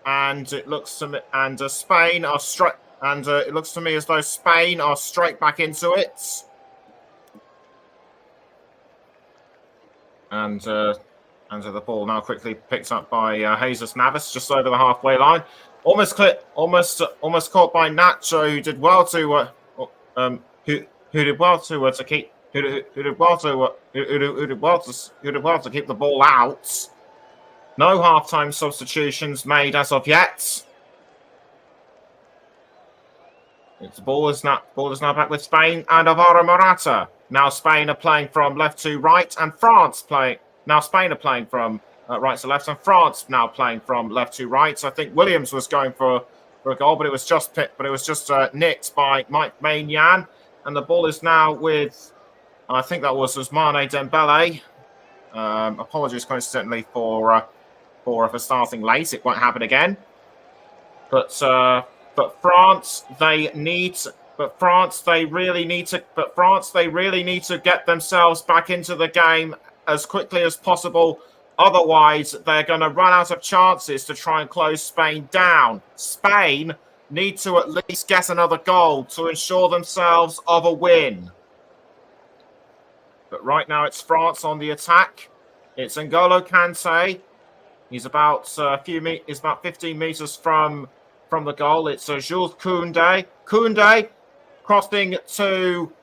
and it looks to me Spain are straight, and it looks to me as though Spain are straight back into it, and the ball now quickly picked up by Jesus Navas just over the halfway line, almost caught by Nacho, who did well to keep the ball out. No half-time substitutions made as of yet. The ball is now back with Spain and Alvaro Morata. Now Spain are playing from left to right, and France playing. Now Spain are playing from right to left, and France now playing from left to right. So I think Williams was going for a goal, but it was just nicked by Mike Maignan, and the ball is now with. I think that was Ousmane Dembele. Apologies, coincidentally, for starting late. It won't happen again. But France, they really need to get themselves back into the game as quickly as possible. Otherwise, they're going to run out of chances to try and close Spain down. Spain need to at least get another goal to ensure themselves of a win. But right now, it's France on the attack. It's N'Golo Kante. He's about 15 meters from the goal. It's Jules Koundé. Koundé crossing to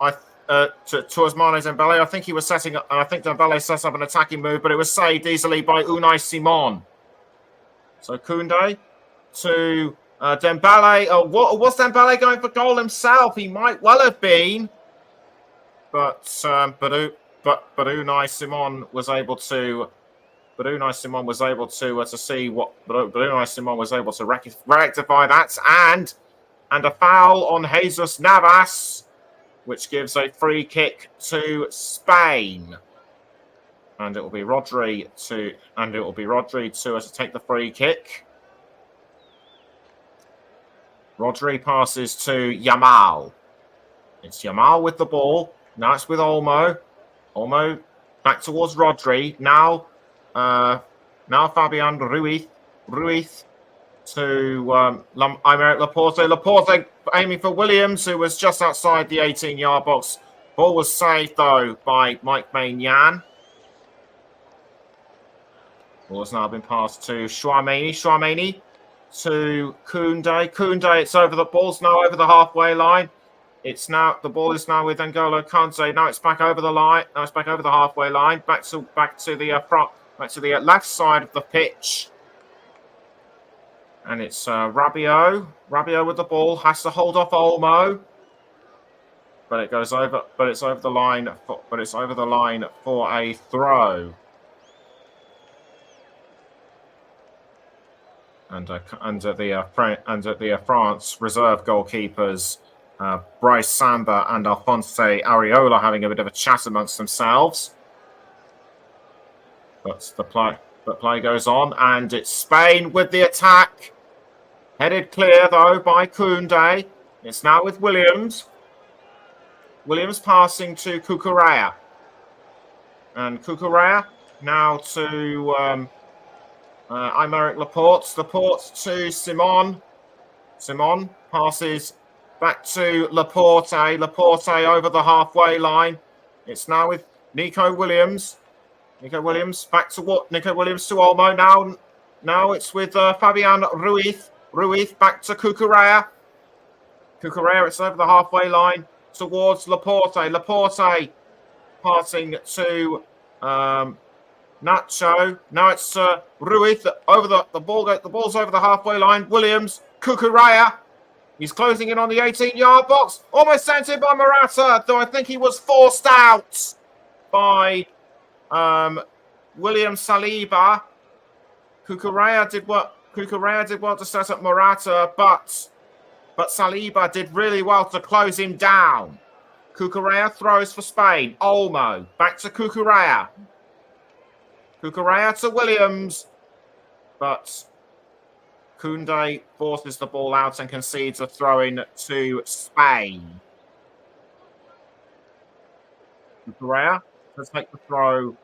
Ousmane Dembele. I think he was setting up. I think Dembele set up an attacking move, but it was saved easily by Unai Simon. So Koundé to Dembele. Was Dembele going for goal himself? He might well have been, but Unai Simon was able to. But Unai Simon was able to see what. But Unai Simon was able to rectify that, and a foul on Jesus Navas, which gives a free kick to Spain, and it will be Rodri to take the free kick. Rodri passes to Yamal. It's Yamal with the ball. Now it's with Olmo. Olmo back towards Rodri. Now Fabian Ruiz to Aymeric Laporte. Laporte aiming for Williams, who was just outside the 18-yard box. Ball was saved, though, by Mike Maignan. Ball has now been passed to Chouameni. Chouameni to Koundé. Koundé, it's over the ball's now over the halfway line. The ball is now with N'Golo Kante. Now it's back over the line. Now it's back over the halfway line. Back to the front. Back to the left side of the pitch. And it's Rabiot. Rabiot with the ball. Has to hold off Olmo. But it goes over. But it's over the line. For a throw. And the France reserve goalkeepers, Bryce Samba and Alphonse Areola, having a bit of a chat amongst themselves. But the play goes on, and it's Spain with the attack. Headed clear, though, by Koundé. It's now with Williams. Williams passing to Cucurella. And Cucurella now to Aymeric Laporte. Laporte to Simon. Simon passes back to Laporte. Laporte over the halfway line. It's now with Nico Williams. Nico Williams back to what? Nico Williams to Olmo. Now it's with Fabian Ruiz. Ruiz back to Cucurella. Cucurella, it's over the halfway line towards Laporte. Laporte passing to Nacho. Now it's Ruiz over the ball. The ball's over the halfway line. Williams, Cucurella. He's closing in on the 18-yard box. Almost sent in by Morata, though I think he was forced out by William Saliba. Cucurella did well to set up Morata, but Saliba did really well to close him down. Cucurella throws for Spain. Olmo back to Cucurella. Cucurella to Williams, but Koundé forces the ball out and concedes a throw-in to Spain. Cucurella to take the throw.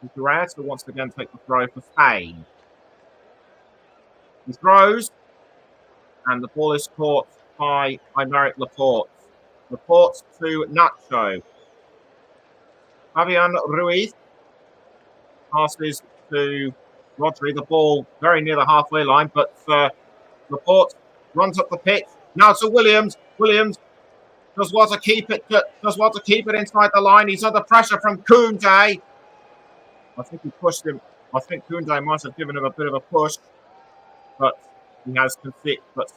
Cucurella to once again take the throw for Spain. He throws, and the ball is caught by Aymeric Laporte. Laporte to Nacho. Fabian Ruiz passes to Rodri. The ball very near the halfway line, but Laporte runs up the pitch. Now to Williams. Williams does well to keep it. Does well to keep it inside the line. He's under pressure from Koundé. I think he pushed him. I think Koundé might have given him a bit of a push, but he has conceded. But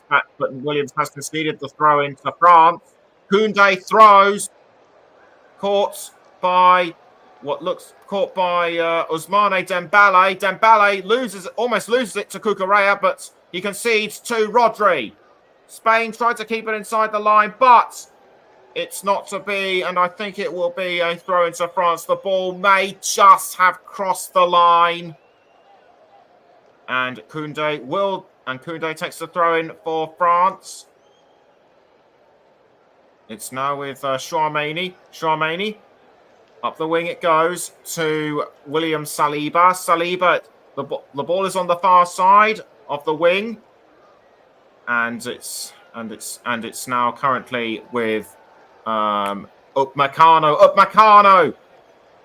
Williams has conceded the throw into France. Koundé throws, caught by Ousmane Dembele. Dembele almost loses it to Cucurella, but he concedes to Rodri. Spain tried to keep it inside the line, but it's not to be, and I think it will be a throw into France. The ball may just have crossed the line. And Koundé takes the throw in for France. It's now with Chouameni. Chouameni. Up the wing it goes to William Saliba. Saliba, the ball is on the far side of the wing. And it's now currently with Upamecano. Upamecano.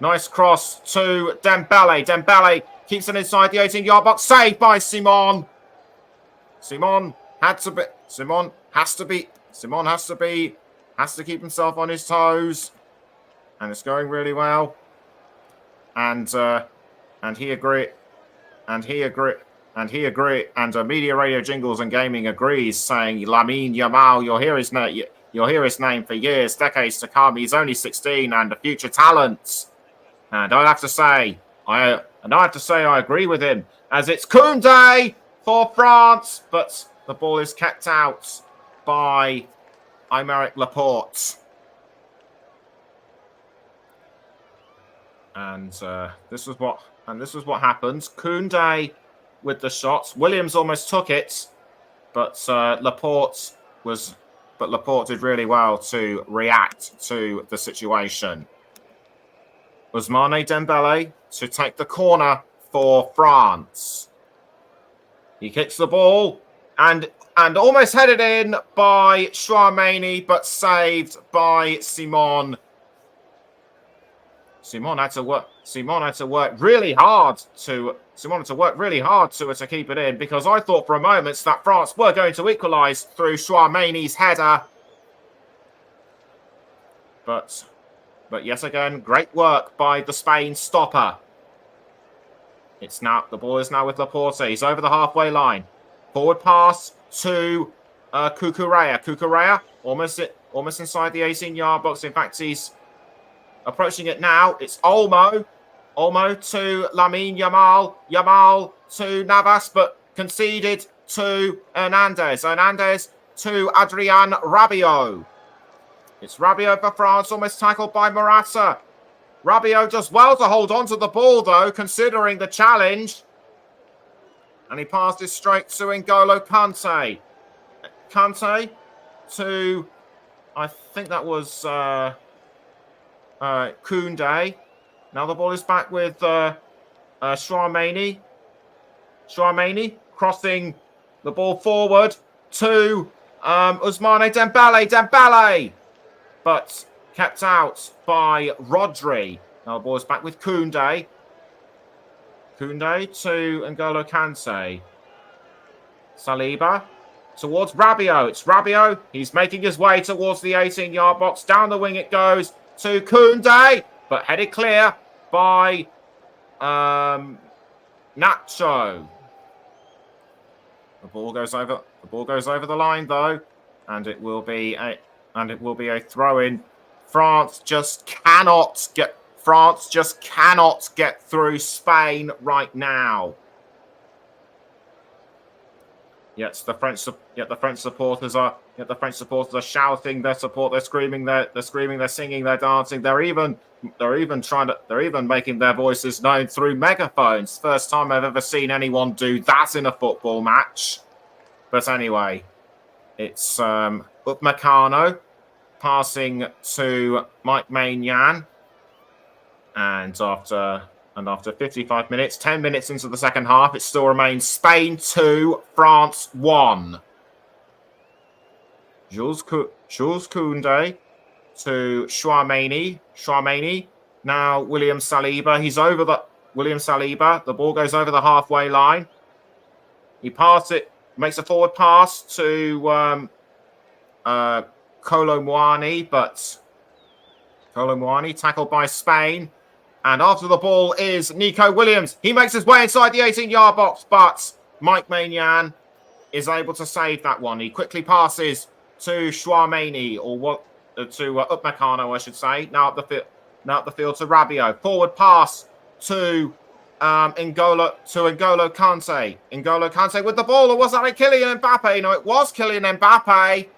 Nice cross to Dembele. Dembele keeps it inside the 18-yard box. Saved by Simon. Simon has to keep himself on his toes. And it's going really well. And he agreed. And Media Radio Jingles and Gaming agrees, saying Lamine Yamal, you'll hear his name for years, decades to come. He's only 16 and a future talent. And I have to say I agree with him, as it's Koundé for France, but the ball is kept out by Aymeric Laporte. And this was what happens. Koundé with the shots. Williams almost took it, but Laporte did really well to react to the situation. Ousmane Dembele to take the corner for France. He kicks the ball and almost headed in by Chouameni, but saved by Simon. Simon had to work really hard to keep it in, because I thought for a moment that France were going to equalise through Chouameni's header. But yet again, great work by the Spain stopper. The ball is now with Laporte. He's over the halfway line. Forward pass to Cucurella. Cucurella almost inside the 18-yard box. In fact, he's approaching it now. It's Olmo. Olmo to Lamine Yamal. Yamal to Navas, but conceded to Hernandez. Hernandez to Adrien Rabiot. It's Rabiot for France, almost tackled by Morata. Rabiot does well to hold on to the ball, though, considering the challenge. And he passed it straight to N'Golo Kante. Kante to, I think that was Koundé. Now the ball is back with Chouameni. Chouameni crossing the ball forward to Ousmane Dembele. Dembele! But kept out by Rodri. Now the ball is back with Koundé. Koundé to N'Golo Kante. Saliba towards Rabiot. It's Rabiot. He's making his way towards the 18-yard box. Down the wing it goes to Koundé, but headed clear by Nacho. The ball goes over the line, though, and it will be a throw-in. France just cannot get through Spain right now. Yet the French supporters are shouting their support. They're screaming, they're singing, they're dancing. They're even making their voices known through megaphones. First time I've ever seen anyone do that in a football match. But anyway, it's Upamecano passing to Mike Maignan. And after 55 minutes, 10 minutes into the second half, it still remains Spain 2, France 1. Jules Koundé to Chouameni. Now William Saliba. He's over the William Saliba. The ball goes over the halfway line. He makes a forward pass to Kolo Muani, but Kolo Muani tackled by Spain. And after the ball is Nico Williams. He makes his way inside the 18-yard box, but Mike Maignan is able to save that one. He quickly passes to Chouameni, or to Upamecano, I should say. Now up the field to Rabiot. Forward pass to N'Golo Kante. N'Golo Kante with the ball, or was that Kylian Mbappe? No, it was Kylian Mbappe,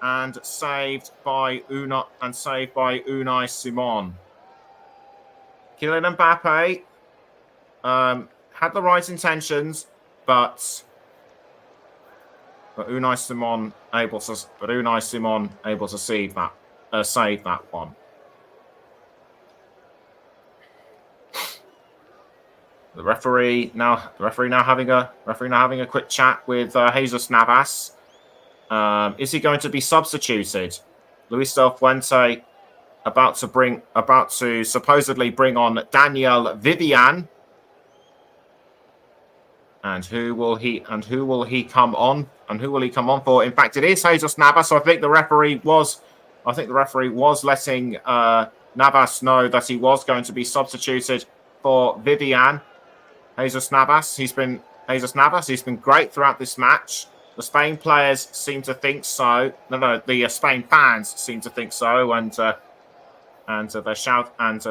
and saved by Unai Simon. Kylian Mbappe had the right intentions, but Unai Simon able to save that one. The referee now having a quick chat with Jesus Navas. Is he going to be substituted? Luis Del Fuente about to supposedly bring on Daniel Vivian. And who will he come on for? In fact, it is Jesus Navas. So I think the referee was letting Navas know that he was going to be substituted for Vivian. Jesus Navas, he's been great throughout this match. The Spain players seem to think so. The Spain fans seem to think so, and they shout, and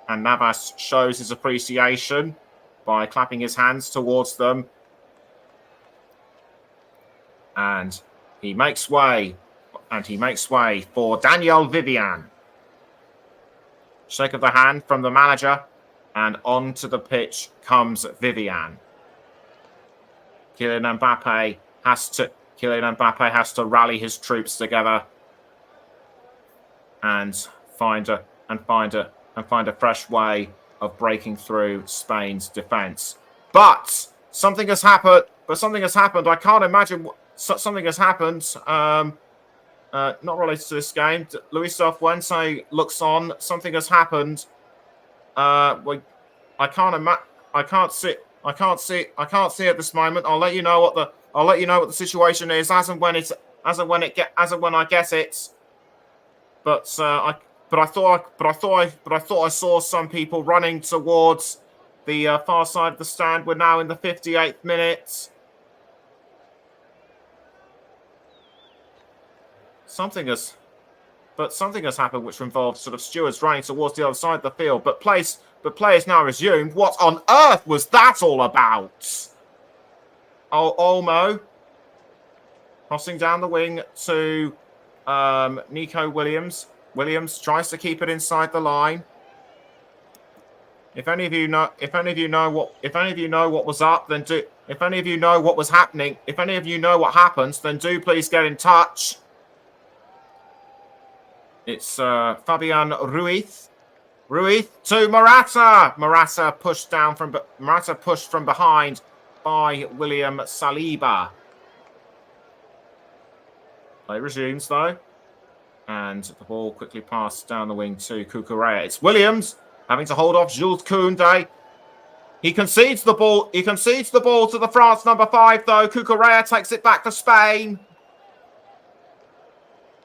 Navas shows his appreciation by clapping his hands towards them. And he makes way for Daniel Vivian. Shake of the hand from the manager, and onto the pitch comes Vivian. Kylian Mbappe has to rally his troops together and find a fresh way of breaking through Spain's defense. But something has happened. I can't imagine something has happened. Not related to this game. Luis Del Fuente looks on. Something has happened. I can't see at this moment. I'll let you know what the situation is as and when I get it. But I thought I saw some people running towards the far side of the stand. We're now in the 58th minute. Something has happened which involves sort of stewards running towards the other side of the field. But players now resumed. What on earth was that all about? Oh, Olmo crossing down the wing to Nico Williams. Williams tries to keep it inside the line. If any of you know what was up, then do. If any of you know what was happening, if any of you know what happened, then do please get in touch. It's Fabian Ruiz. Ruiz to Morata. Morata pushed from behind by William Saliba. Play resumes though. And the ball quickly passed down the wing to Cucurella. It's Williams having to hold off Jules Koundé. He concedes the ball. He concedes the ball to the France number 5, though. Cucurella takes it back to Spain.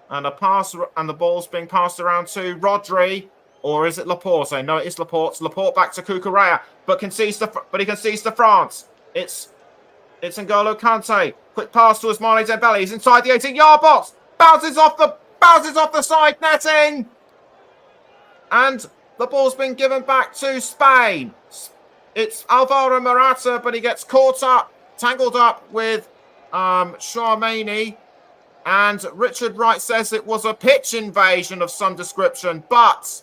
And the ball's being passed around to Rodri. Or is it Laporte? No, it's Laporte. Laporte back to Cucurella, but he concedes to France. It's N'Golo Kante. Quick pass to Ousmane Dembele. He's inside the 18-yard box. Bounces off the side netting. And the ball's been given back to Spain. It's Alvaro Morata, but he gets tangled up with Chouameni. And Richard Wright says it was a pitch invasion of some description, but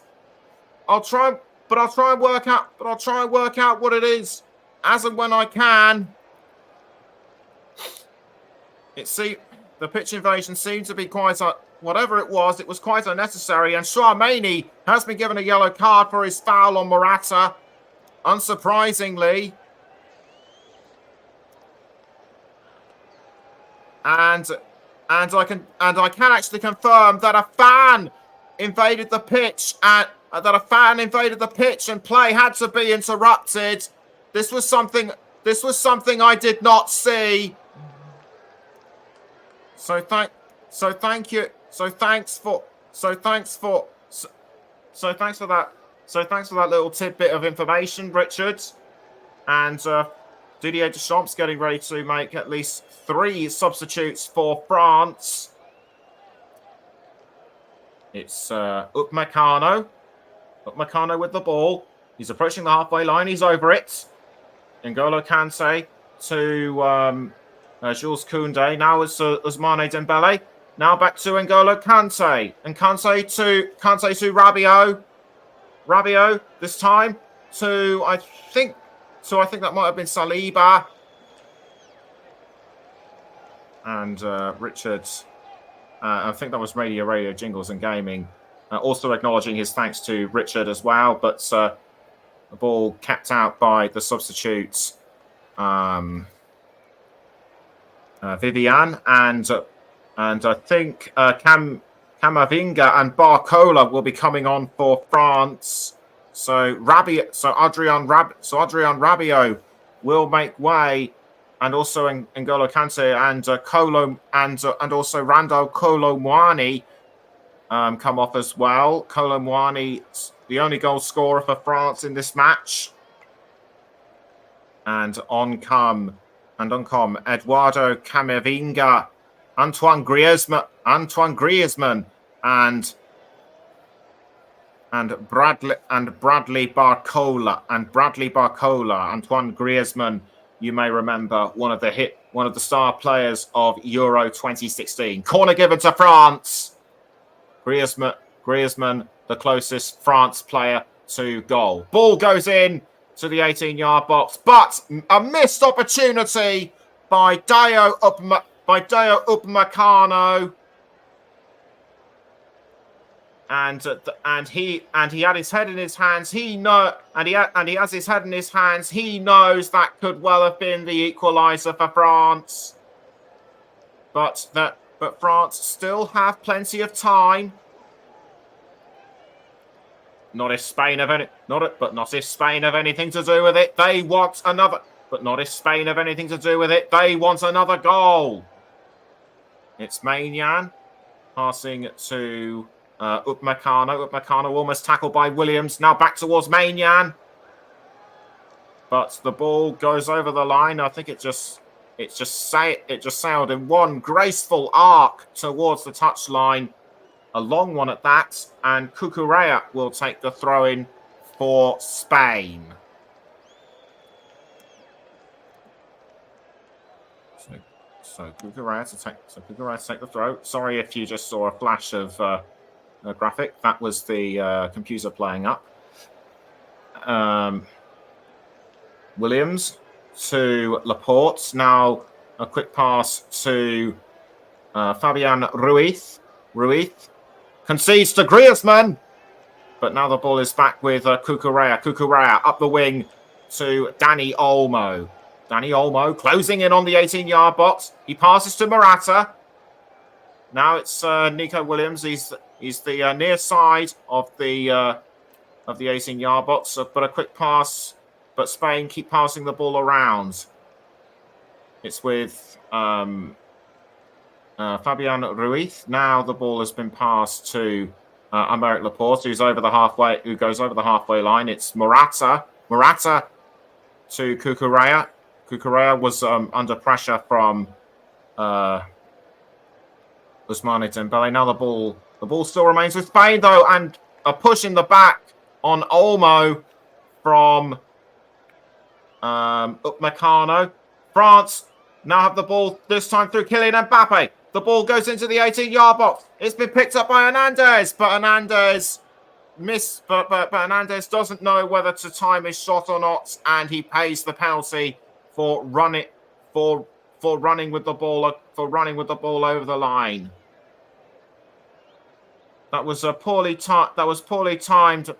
I'll try and work out what it is as and when I can. The the pitch invasion seemed to be quite whatever it was quite unnecessary. And Tchouaméni has been given a yellow card for his foul on Morata, unsurprisingly. And I can actually confirm that a fan invaded the pitch and play had to be interrupted. This was something I did not see. So thanks for that little tidbit of information, Richard. And Didier Deschamps getting ready to make at least 3 substitutes for France. It's Upamecano with the ball. He's approaching the halfway line. He's over it. N'Golo Kante to Jules Koundé. Now it's Ousmane Dembele. Now back to N'Golo Kante. And Kante to Rabiot. Rabiot this time to I think that might have been Saliba. And Richard, I think that was Radio Jingles and Gaming. Also acknowledging his thanks to Richard as well. But the ball kept out by the substitutes, Vivian. And I think Camavinga and Barcola will be coming on for France. So Adrien Rabiot will make way, and also N'Golo Kante and also Randal Kolo Muani come off as well. Kolo Muani, the only goal scorer for France in this match. And on come Eduardo Camavinga, Antoine Griezmann, and Bradley Barcola. Antoine Griezmann, you may remember, one of the star players of Euro 2016. Corner given to France. Griezmann, the closest France player to goal. Ball goes in to the 18-yard box, but a missed opportunity by Dayot Upamecano. And he had his head in his hands. He has his head in his hands. He knows that could well have been the equaliser for France. But France still have plenty of time. Not if Spain have anything to do with it. They want another. But not if Spain have anything to do with it. They want another goal. It's Maignan passing to Upamecano. Upamecano almost tackled by Williams. Now back towards Maignan. But the ball goes over the line. I think it just sailed in one graceful arc towards the touchline. A long one at that. And Cucurella will take the throw-in for Spain. So Cucurella to take the throw. Sorry if you just saw a flash of a graphic. That was the computer playing up. Williams to Laporte. Now a quick pass to Fabian Ruiz. Ruiz concedes to Griezmann. But now the ball is back with Cucurella. Cucurella up the wing to Dani Olmo. Dani Olmo closing in on the 18-yard box. He passes to Morata. Now it's Nico Williams. He's the near side of the 18-yard box. But a quick pass. But Spain keep passing the ball around. It's with Fabian Ruiz. Now the ball has been passed to Aymeric Laporte, who goes over the halfway line. It's Morata. Morata to Cucurella. Cucurella was under pressure from Ousmane Dembele. Now the ball still remains with Spain, though, and a push in the back on Olmo from Upamecano. France now have the ball, this time through Kylian Mbappe. The ball goes into the 18-yard box. It's been picked up by Hernandez, but Hernandez missed. But Hernandez doesn't know whether to time his shot or not, and he pays the penalty for for running with the ball over the line. That was poorly timed. That was poorly timed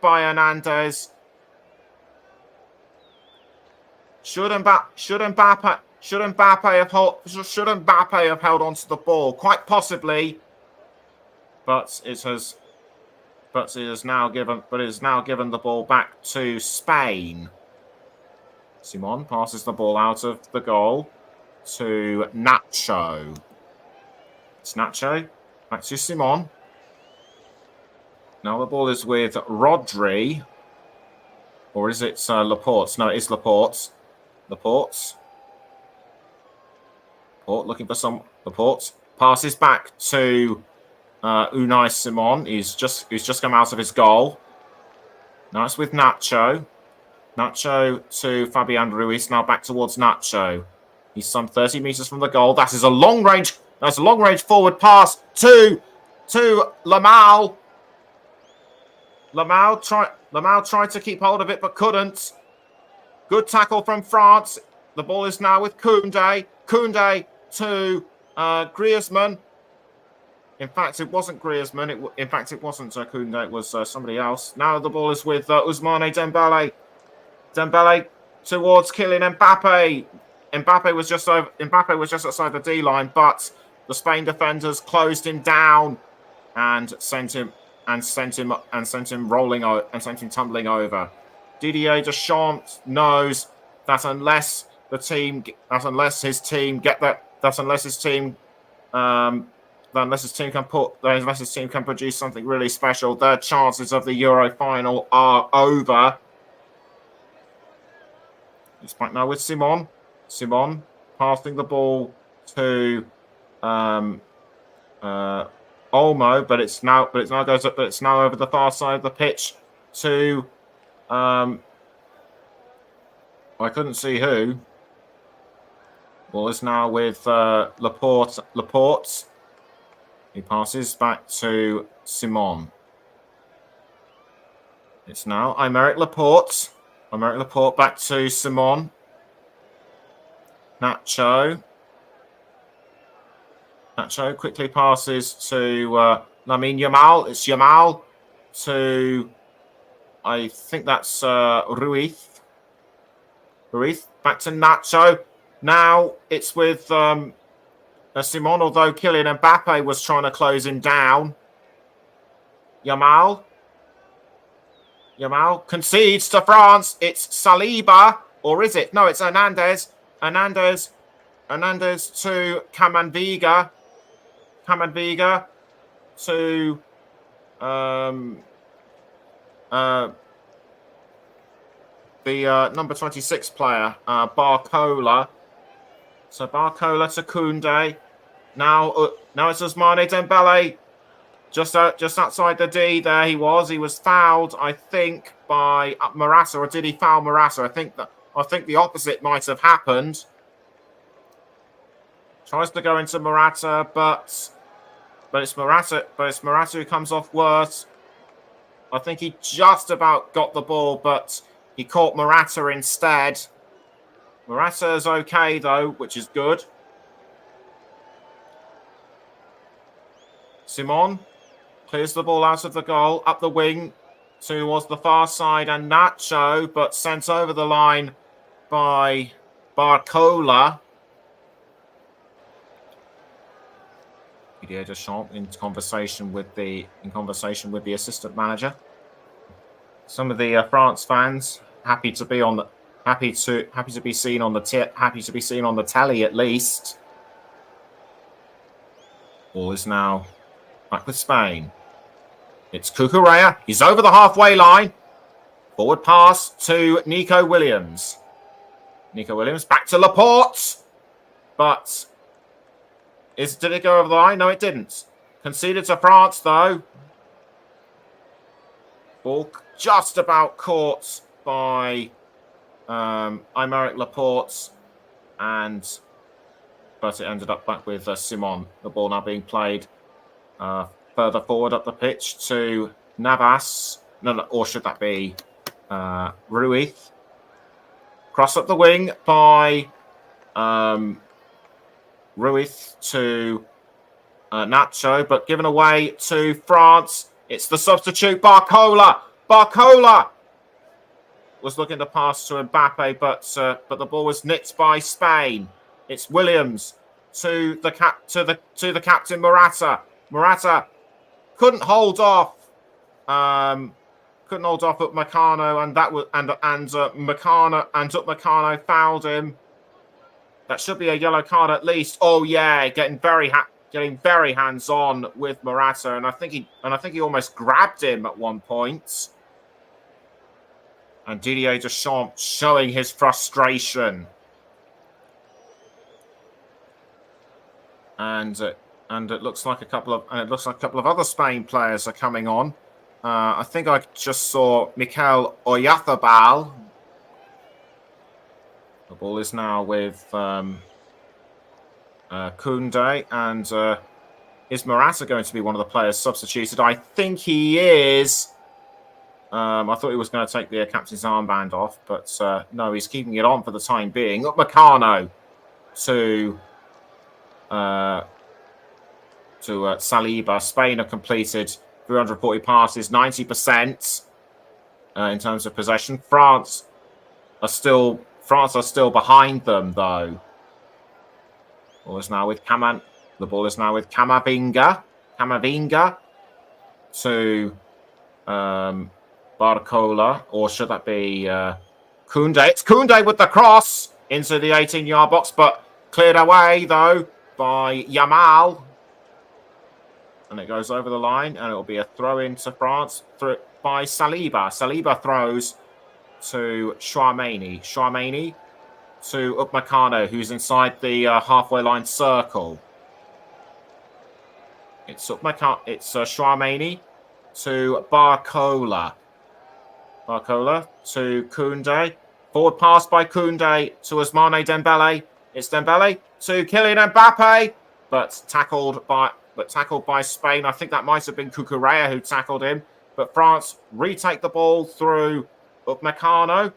by Hernandez. Should Mbappe have held onto the ball? Quite possibly, but it has now given the ball back to Spain. Simon passes the ball out of the goal to Nacho. It's Nacho. Back to Simon. Now the ball is with Rodri. Or is it Laporte? No, it is Laporte. Laporte looking for some. Laporte passes back to Unai Simon. He's just come out of his goal. Now it's with Nacho. Nacho to Fabian Ruiz. Now back towards Nacho. He's some 30 meters from the goal. That is a long range. That's a long range forward pass to Lamal. Lamal tried to keep hold of it but couldn't. Good tackle from France. The ball is now with Koundé. Koundé to Griezmann. In fact, it wasn't Griezmann. It wasn't Koundé. It was somebody else. Now the ball is with Ousmane Dembele. Dembele towards Kylian Mbappe. Mbappe was just outside the D line, but the Spain defenders closed him down and sent him tumbling over. Didier Deschamps knows that unless his team can produce something really special, their chances of the Euro final are over. It's back now with Simon. Simon passing the ball to Olmo, but it's now over the far side of the pitch to I couldn't see who. Ball is now with Laporte. Laporte. He passes back to Simon. It's now Aymeric Laporte. Aymeric Laporte back to Simon. Nacho. Nacho quickly passes to Lamine Yamal. It's Yamal to, I think that's Ruiz. Ruiz back to Nacho. Now it's with Simon, although Kylian Mbappe was trying to close him down. Yamal concedes to France. It's Saliba, or is it? No, it's Hernandez. Hernandez to Camavinga. Camavinga to the number 26 player, Barcola. So Barcola to Koundé. Now it's Ousmane Dembele. Just outside the D there he was. He was fouled, I think, by Morata, or did he foul Morata? I think the opposite might have happened. Tries to go into Morata, but it's Morata who comes off worse. I think he just about got the ball, but he caught Morata instead. Morata's okay though, which is good. Simon clears the ball out of the goal, up the wing towards the far side, and Nacho, but sent over the line by Barcola. Didier Deschamps in conversation with the assistant manager. Some of the France fans happy to be seen on the tally at least. Ball is now back with Spain. It's Cucurella. He's over the halfway line. Forward pass to Nico Williams. Nico Williams back to Laporte. But did it go over the line? No, it didn't. Conceded to France, though. Ball just about caught by Aymeric Laporte. But it ended up back with Simon. The ball now being played further forward up the pitch to Navas. No, or should that be Ruiz? Cross up the wing by Ruiz to Nacho, but given away to France. It's the substitute, Barcola. Barcola was looking to pass to Mbappe, but the ball was nicked by Spain. It's Williams to the captain Morata. Morata couldn't hold off. Couldn't hold off Upamecano, and that was Upamecano fouled him. That should be a yellow card at least. Oh yeah, getting very hands-on with Morata, and I think he almost grabbed him at one point. And Didier Deschamps showing his frustration. And it looks like a couple of other Spain players are coming on. I think I just saw Mikel Oyarzabal. The ball is now with Koundé, and is Morata going to be one of the players substituted? I think he is. I thought he was going to take the captain's armband off, but no, he's keeping it on for the time being. Upamecano to Saliba. Spain have completed 340 passes, 90% in terms of possession. France are still behind them, though. The ball is now with Camavinga. Camavinga to Barcola, or should that be Koundé? It's Koundé with the cross into the 18-yard box, but cleared away, though, by Yamal. And it goes over the line, and it will be a throw-in to France by Saliba. Saliba throws to Chouameni. Chouameni to Upamecano, who's inside the halfway line circle. It's Chouameni to Barcola. Barcola to Koundé. Forward pass by Koundé to Ousmane Dembele. It's Dembele to Kylian Mbappe, but tackled by Spain. I think that might have been Cucurella who tackled him. But France retake the ball through Upamecano.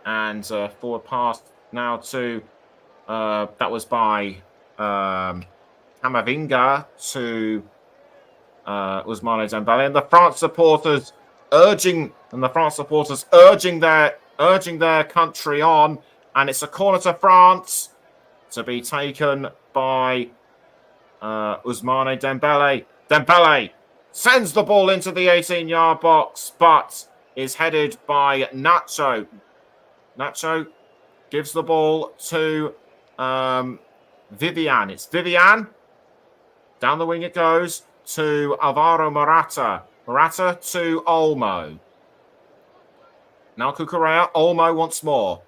And forward pass now to that was by Camavinga to Ousmane Dembele, and the France supporters urging their country on, and it's a corner to France to be taken by Ousmane Dembele. Dembele sends the ball into the 18-yard box, but is headed by Nacho. Nacho gives the ball to Vivian. It's Vivian. Down the wing it goes to Alvaro Morata. Morata to Olmo. Now Cucurella. Olmo once more.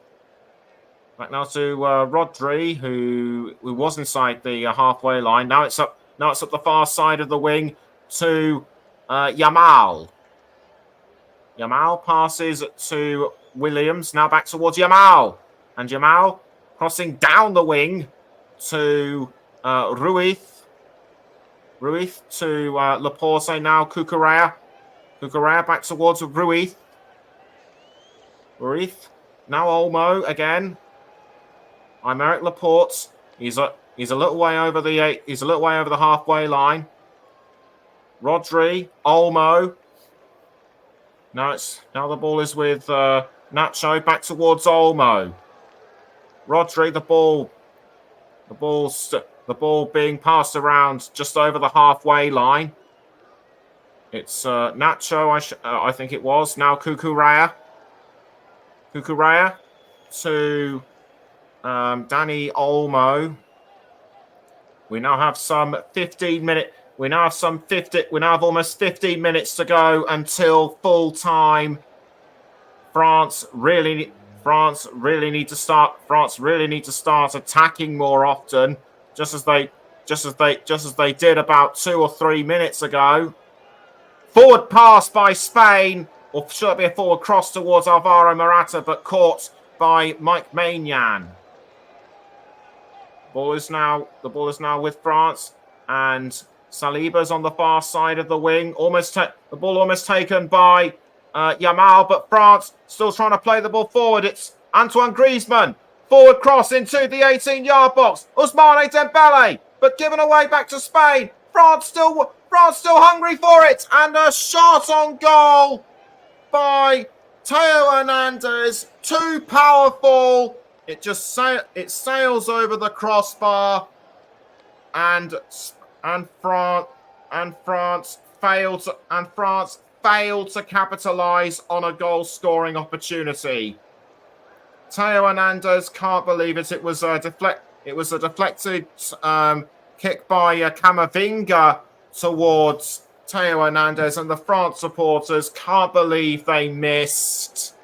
Back now to Rodri, who was inside the halfway line. Now it's up the far side of the wing to Yamal. Yamal passes to Williams. Now back towards Yamal. And Yamal crossing down the wing to Ruiz. Ruiz to Laporte. Now Cucurella. Cucurella back towards Ruiz. Ruiz. Now Olmo again. Aymeric Laporte. He's a little way over the halfway line. Rodri. Olmo. Now the ball is with Nacho. Back towards Olmo. Rodri. The ball being passed around just over the halfway line. It's Nacho, I think it was. Now Cucurella. Cucurella to Dani Olmo. We now have almost 15 minutes to go until full time. France really need to start attacking more often, just as they did about 2 or 3 minutes ago. Forward pass by Spain, or should it be a forward cross towards Alvaro Morata, but caught by Mike Maignan. The ball is now with France, and Saliba's on the far side of the wing. The ball almost taken by Yamal, but France still trying to play the ball forward. It's Antoine Griezmann Forward cross into the 18-yard box. Ousmane Dembele, but given away back to Spain. France still hungry for it, and a shot on goal by Theo Hernandez. Too powerful. It just sails over the crossbar, and France failed to capitalise on a goal-scoring opportunity. Theo Hernandez can't believe it. It was a deflected kick by Camavinga towards Theo Hernandez, and the France supporters can't believe they missed.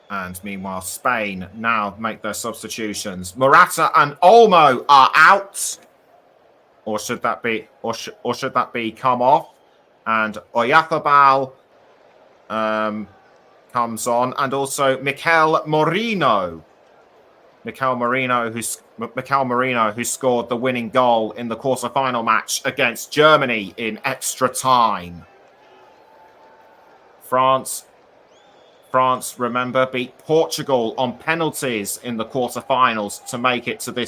And meanwhile, Spain now make their substitutions. Morata and Olmo are out, or should that be come off? And Oyarzabal comes on, and also Mikel Merino, who scored the winning goal in the quarter-final match against Germany in extra time. France, remember, beat Portugal on penalties in the quarter-finals to make it to the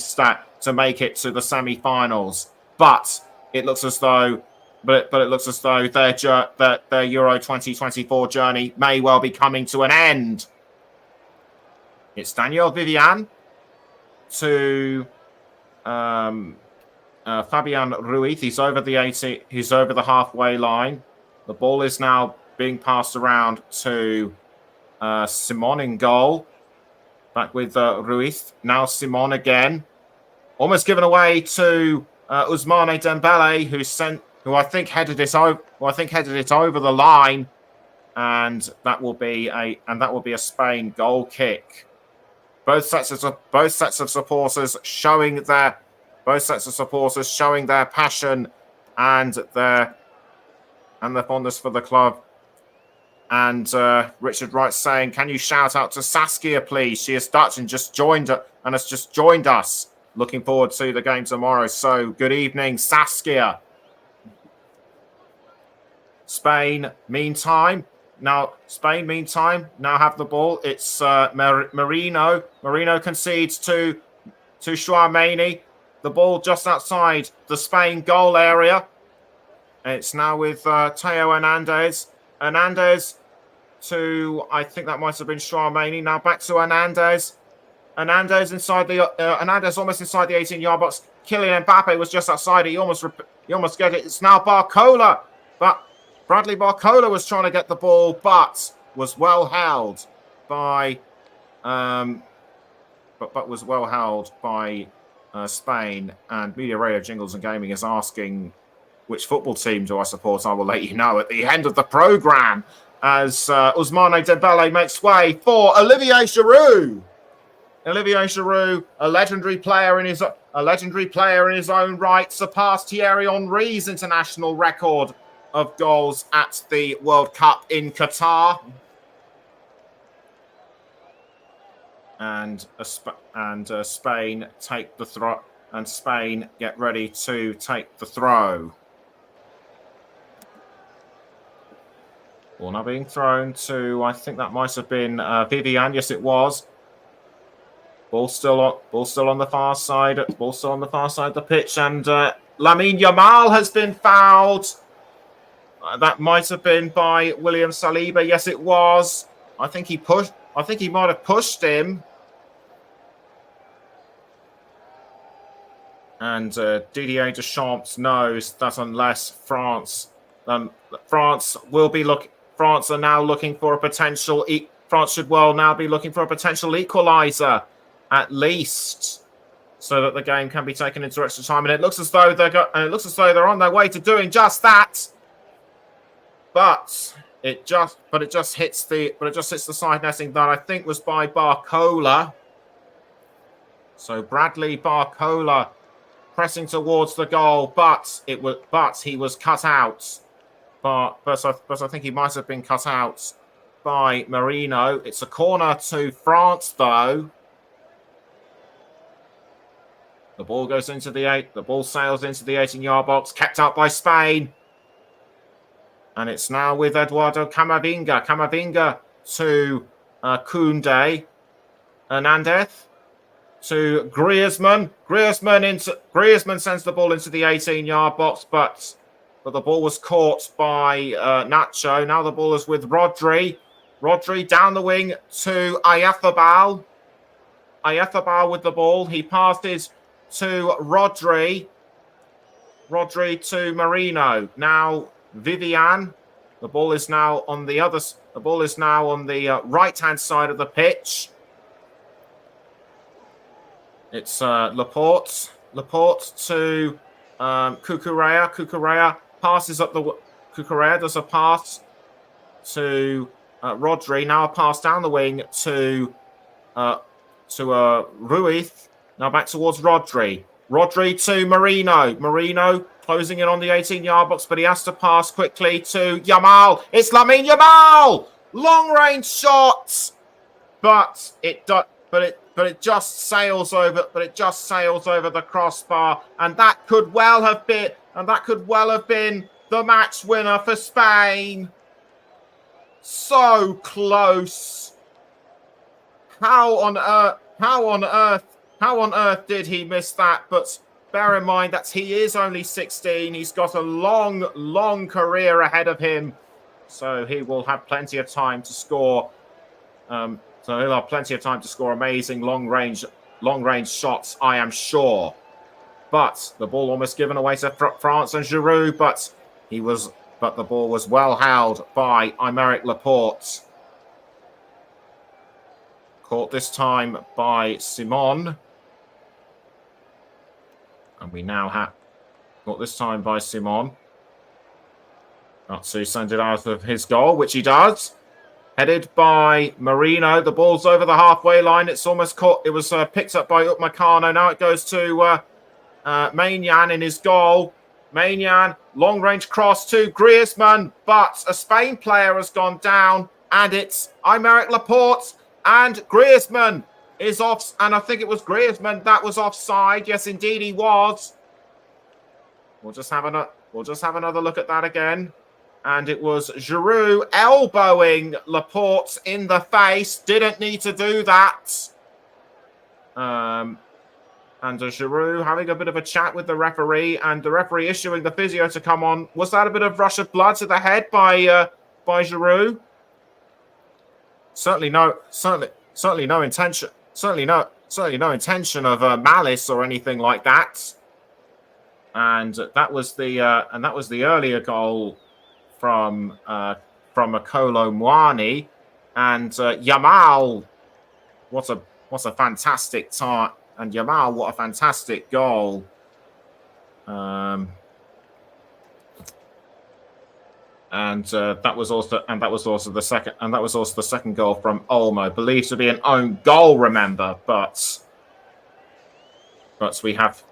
semi-finals. But it looks as though their Euro 2024 journey may well be coming to an end. It's Daniel Vivian to Fabian Ruiz. He's over the halfway line. The ball is now being passed around to Simon in goal. Back with Ruiz. Now Simon again. Almost given away to Ousmane Dembele, who I think headed it over the line, and that will be a Spain goal kick. Both sets of supporters showing their passion and their fondness for the club. And Richard Wright saying, "Can you shout out to Saskia, please? She is Dutch and has just joined us. Looking forward to the game tomorrow. So good evening, Saskia." Spain, meantime, now have the ball. It's Merino. Merino concedes to Tchouaméni. The ball just outside the Spain goal area. And it's now with Theo Hernandez. Hernandez to, I think that might have been Tchouaméni. Now back to Hernandez. Hernandez almost inside the 18-yard box. Kylian Mbappe was just outside it. He almost get it. It's now Barcola, but Bradley Barcola was trying to get the ball, but was well held by Spain. And Media Radio Jingles and Gaming is asking, which football team do I support? I will let you know at the end of the programme, as Ousmane Dembele makes way for Olivier Giroud. Olivier Giroud, a legendary player in his own right, surpassed Thierry Henry's international record of goals at the World Cup in Qatar. And Spain take the throw, and Spain get ready to take the throw. Ball now being thrown to, I think that might have been Vivian. Yes, it was. Ball still on the far side. Ball still on the far side of the pitch, and Lamine Yamal has been fouled. That might have been by William Saliba. Yes, it was. I think he might have pushed him. And Didier Deschamps knows that unless France are now looking for a potential. France should now be looking for a potential equaliser, at least, so that the game can be taken into extra time. And it looks as though they're on their way to doing just that. But it just hits the side netting that I think was by Barcola. So Bradley Barcola pressing towards the goal, but he was cut out. But I think he might have been cut out by Merino. It's a corner to France, though. The ball goes into the ball sails into the 18-yard box, kept out by Spain. And it's now with Eduardo Camavinga. Camavinga to Koundé, Hernandez to Griezmann. Griezmann sends the ball into the 18-yard box, but the ball was caught by Nacho. Now the ball is with Rodri. Rodri down the wing to Oyarzabal. Oyarzabal with the ball. He passes to Rodri. Rodri to Merino. Now Vivian. The ball is now on the right-hand side of the pitch. It's Laporte. Laporte to Cucurella. Cucurella passes up the. Cucurella does a pass to Rodri. Now a pass down the wing to Ruiz. Now back towards Rodri. Rodri to Merino. Merino closing in on the 18-yard box, but he has to pass quickly to Yamal. It's Lamine Yamal. Long-range shot, but it just sails over. But it just sails over the crossbar, and that could well have been the match winner for Spain. So close. How on earth did he miss that? But bear in mind that he is only 16. He's got a long career ahead of him, so he will have plenty of time to score. So he'll have plenty of time to score amazing long range shots, I am sure. But the ball almost given away to France and Giroud, but the ball was well held by Aymeric Laporte. Caught this time by Simon. And we now have caught this time by Simon. Got to send it out of his goal, which he does. Headed by Merino. The ball's over the halfway line. It's almost caught. It was picked up by Upamecano. Now it goes to Maignan in his goal. Maignan, long-range cross to Griezmann. But a Spain player has gone down. And it's Aymeric Laporte. And Griezmann is off, and I think it was Griezmann that was offside. Yes, indeed, he was. We'll just have another look at that again, and it was Giroud elbowing Laporte in the face. Didn't need to do that. And Giroud having a bit of a chat with the referee, and the referee issuing the physio to come on. Was that a bit of rush of blood to the head by Giroud? Certainly no intention. Certainly no intention of malice or anything like that. And that was the earlier goal from Kolo Muani. And Yamal, what a fantastic time! And Yamal, what a fantastic goal! And that was also the second goal from Olmo, believed to be an own goal. Remember, but we have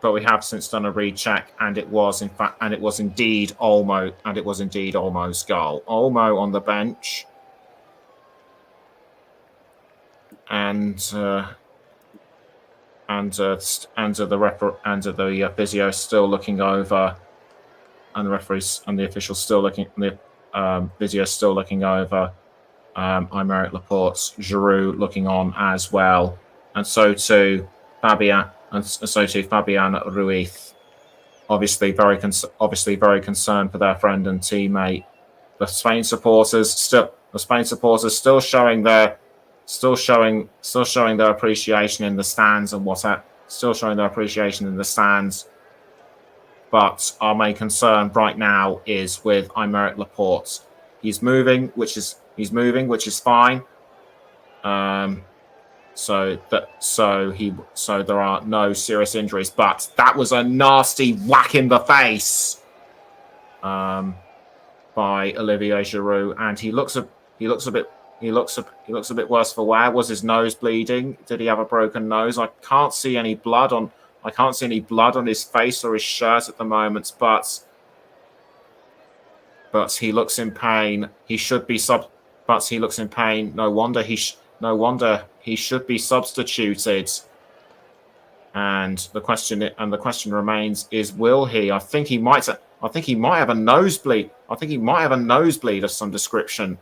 since done a recheck, and it was indeed Olmo's goal. Olmo on the bench, and the physio still looking over, and the referees and the officials still looking. Physio still looking over. Aymeric Laporte, Giroud looking on as well, and so too Fabian Ruiz. Obviously very concerned for their friend and teammate. The Spain supporters still showing their appreciation in the stands and still showing their appreciation in the stands. But our main concern right now is with Aymeric Laporte. He's moving, which is fine. So there are no serious injuries. But that was a nasty whack in the face by Olivier Giroud, and he looks a bit worse for wear. Was his nose bleeding? Did he have a broken nose? I can't see any blood on his face or his shirt at the moment, but he looks in pain. He should be but he looks in pain. No wonder he should be substituted. And the question remains: is will he? I think he might have a nosebleed. I think he might have a nosebleed of some description.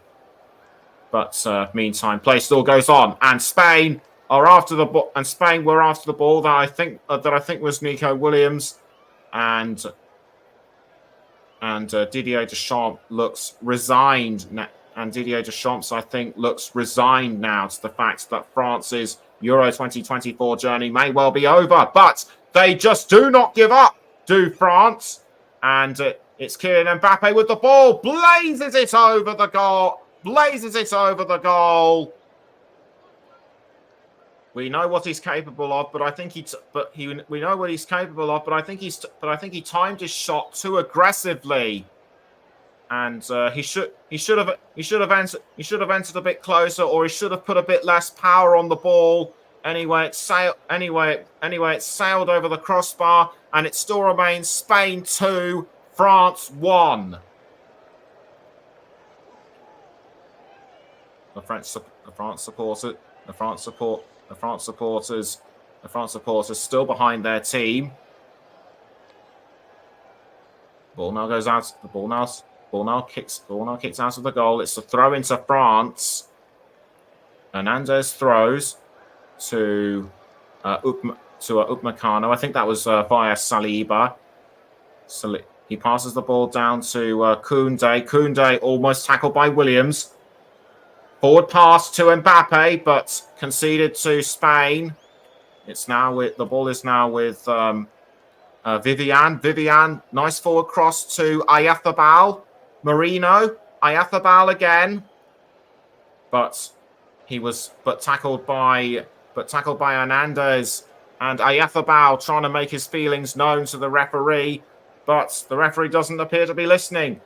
But meantime, play still goes on, and Spain are after the ball. And Spain were after the ball that I think was Nico Williams, and Didier Deschamps looks resigned. And Didier Deschamps, I think, looks resigned now to the fact that France's Euro 2024 journey may well be over. But they just do not give up, do France? And it's Kylian Mbappe with the ball, blazes it over the goal. We know what he's capable of, but I think we know what he's capable of, but I think he timed his shot too aggressively, and he should have entered a bit closer, or he should have put a bit less power on the ball. Anyway, it sailed over the crossbar, and it still remains Spain 2, France 1. The France supporters still behind their team. Ball now goes out. The ball now kicks out of the goal. It's a throw into France. Hernandez throws to Upamecano. I think that was via Saliba. He passes the ball down to Koundé. Koundé almost tackled by Williams. Forward pass to Mbappe, but conceded to Spain. The ball is now with Vivian. Vivian, nice forward cross to Oyarzabal. Merino, Oyarzabal again, but tackled by Hernandez, and Oyarzabal trying to make his feelings known to the referee, but the referee doesn't appear to be listening.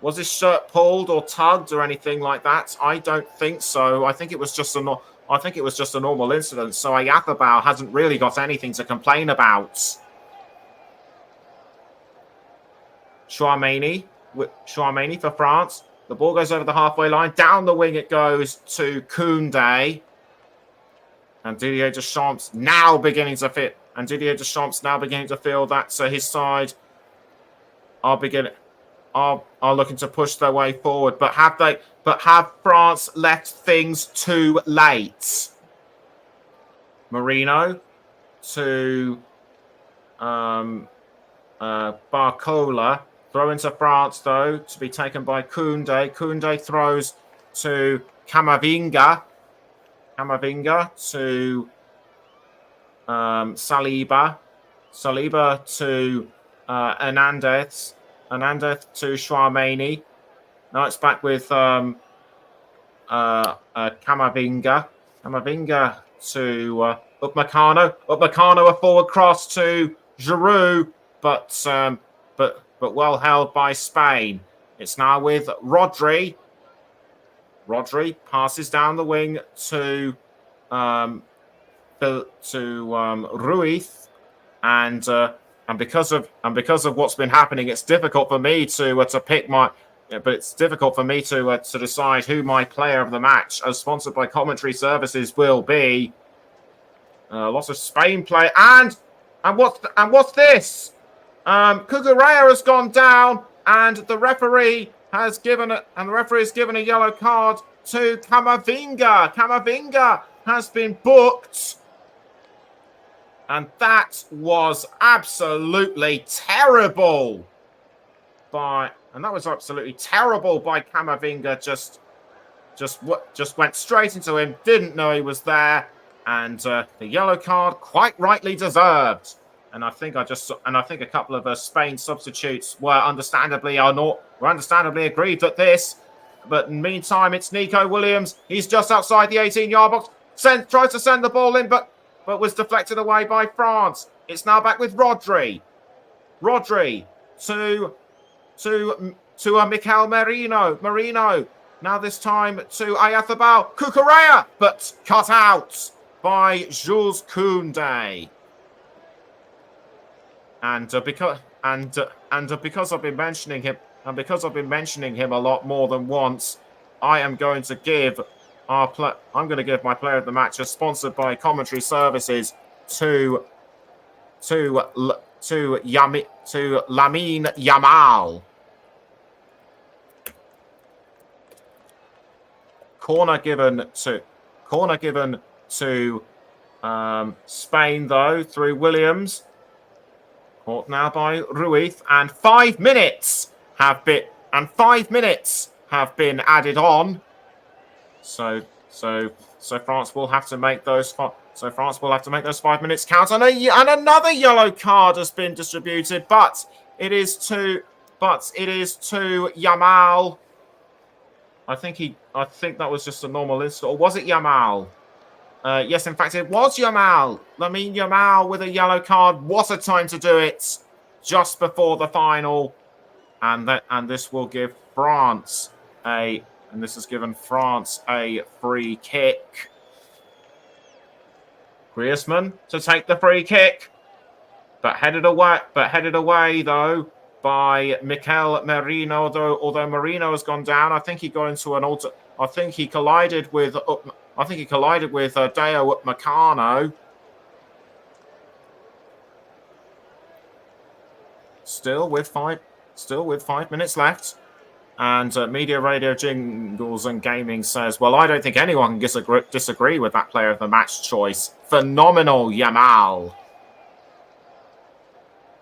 Was his shirt pulled or tugged or anything like that? I don't think so. I think it was just a normal incident. So Oyarzabal hasn't really got anything to complain about. Chouameni for France. The ball goes over the halfway line. Down the wing it goes to Koundé. And Didier Deschamps now beginning to feel that his side are looking to push their way forward, but have France left things too late? Merino to Barcola. Throw into France, though, to be taken by Koundé. Koundé throws to Camavinga. Camavinga to Saliba. Saliba to Hernandez. Hernandez to Chouameni. Now it's back with Camavinga. Camavinga to Upamecano. Upamecano a forward cross to Giroud, but well held by Spain. It's now with Rodri. Rodri passes down the wing to Ruiz, and because of what's been happening, it's difficult for me to pick my. But it's difficult for me to decide who my player of the match, as sponsored by Commentary Services, will be. Lots of Spain play, and what's this? Cucurella has gone down, and the referee has given a yellow card to Camavinga. Camavinga has been booked, and that was absolutely terrible by Camavinga. Just went straight into him. Didn't know he was there, and the yellow card quite rightly deserved. And I think a couple of Spain substitutes were understandably aggrieved at this. But in the meantime, it's Nico Williams. He's just outside the 18-yard box. Tries to send the ball in, but was deflected away by France. It's now back with Rodri. Rodri to Mikel Merino. Merino. Now this time to Oyarzabal. Cucurella, but cut out by Jules Koundé. And because I've been mentioning him, a lot more than once, I'm going to give my player of the match, as sponsored by Commentary Services, to Lamine Yamal. Corner given to Spain though through Williams. Caught now by Ruiz, and 5 minutes have been added on. So France will have to make those. So France will have to make those 5 minutes count. And another yellow card has been distributed, but it is to Yamal. I think that was just a normal incident. Or was it Yamal? Yes, in fact, it was Yamal. Lamine Yamal with a yellow card. What a time to do it! Just before the final, and this will give France this has given France a free kick. Griezmann to take the free kick, but headed away though by Mikel Merino. Although Merino has gone down, I think he got into an alter. I think he collided with Deo Upamecano. Still with 5 minutes left. And Media Radio Jingles and Gaming says, well, I don't think anyone can disagree with that player of the match choice. Phenomenal Yamal.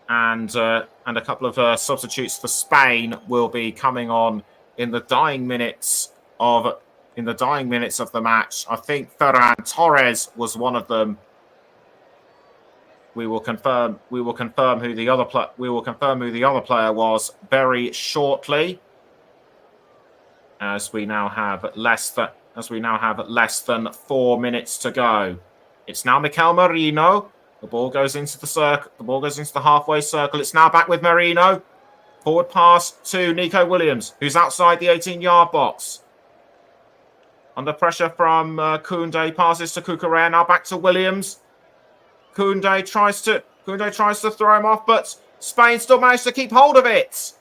And a couple of substitutes for Spain will be coming on in the dying minutes of the match. I think Ferran Torres was one of them. We will confirm who the other player was very shortly, as we now have less than 4 minutes to go. It's now Mikel Merino. The ball goes into the circle. The ball goes into the halfway circle. It's now back with Merino. Forward pass to Nico Williams, who's outside the 18-yard box. Under pressure from Koundé, passes to Cucurella. Now back to Williams. Koundé tries to throw him off, but Spain still managed to keep hold of it.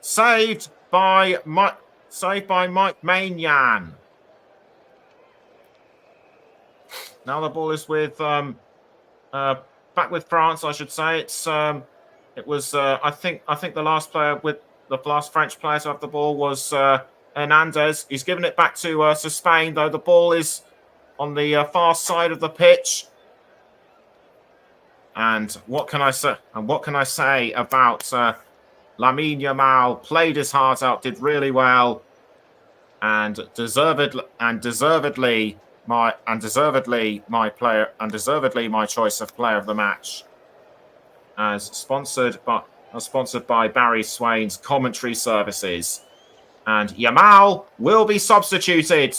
Saved by Mike Maignan. Now the ball is with back with France, I should say. I think the last French player to have the ball was Hernandez. He's given it back to Spain, though the ball is on the far side of the pitch. And what can I say? About Lamine Yamal? Played his heart out, did really well, and deservedly my choice of player of the match, as sponsored by Barry Swain's commentary services. And Yamal will be substituted.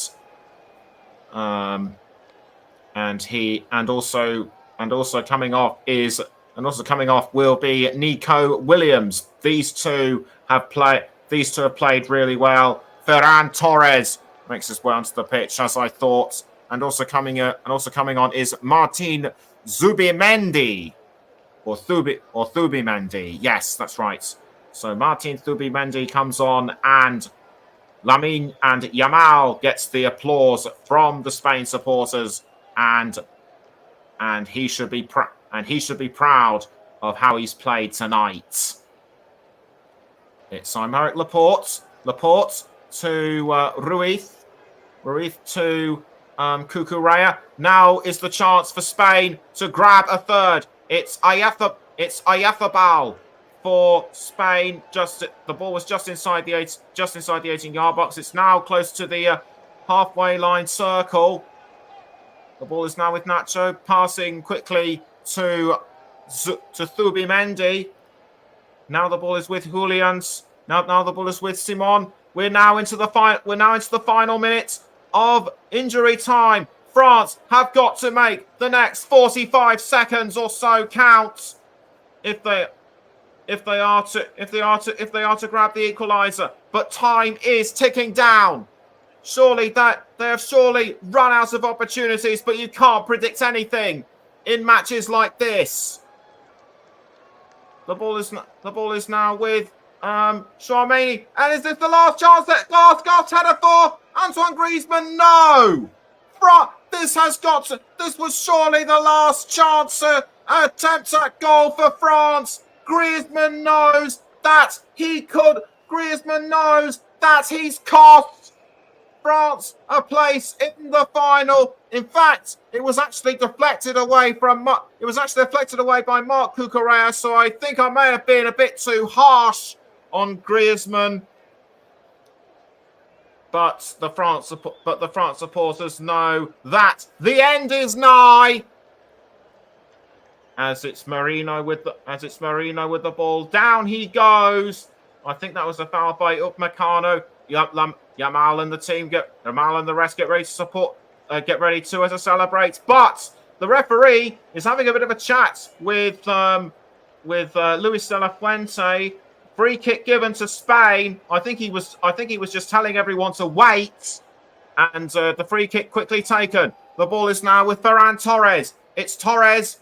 Also coming off will be Nico Williams. These two have played really well. Ferran Torres makes his way onto the pitch, as I thought. And also coming on is Martin Zubimendi, or Thubimendi. Yes, that's right. So Martin Thubimendi comes on, and Yamal gets the applause from the Spain supporters, and he should be proud of how he's played tonight. It's Aymeric Laporte to Ruiz to Cucurella. Now is the chance for Spain to grab a third. It's Oyarzabal for Spain. The ball was just inside the 18-yard box. It's now close to the halfway line circle. The ball is now with Nacho, passing quickly to Thubimendi. Now the ball is with Julians. Now the ball is with Simon. We're now into the final minute of injury time. France have got to make the next 45 seconds or so count if they are to grab the equaliser. But time is ticking down. They have surely run out of opportunities, but you can't predict anything in matches like this. The ball is now with Tchouaméni, and is this the last chance that Gasp header for Antoine Griezmann? No! This was surely the last chance attempt at goal for France. Griezmann knows that he's cost France a place in the final. In fact, it was actually deflected away by Marc Cucurella, so I think I may have been a bit too harsh on Griezmann. But the France supporters know that the end is nigh. As it's Marino with the ball, down he goes. I think that was a foul by Upamecano. Yamal and the rest get ready to support, get ready to celebrate. But the referee is having a bit of a chat with Luis de la Fuente. Free kick given to Spain. I think he was just telling everyone to wait, and the free kick quickly taken. The ball is now with Ferran Torres. It's Torres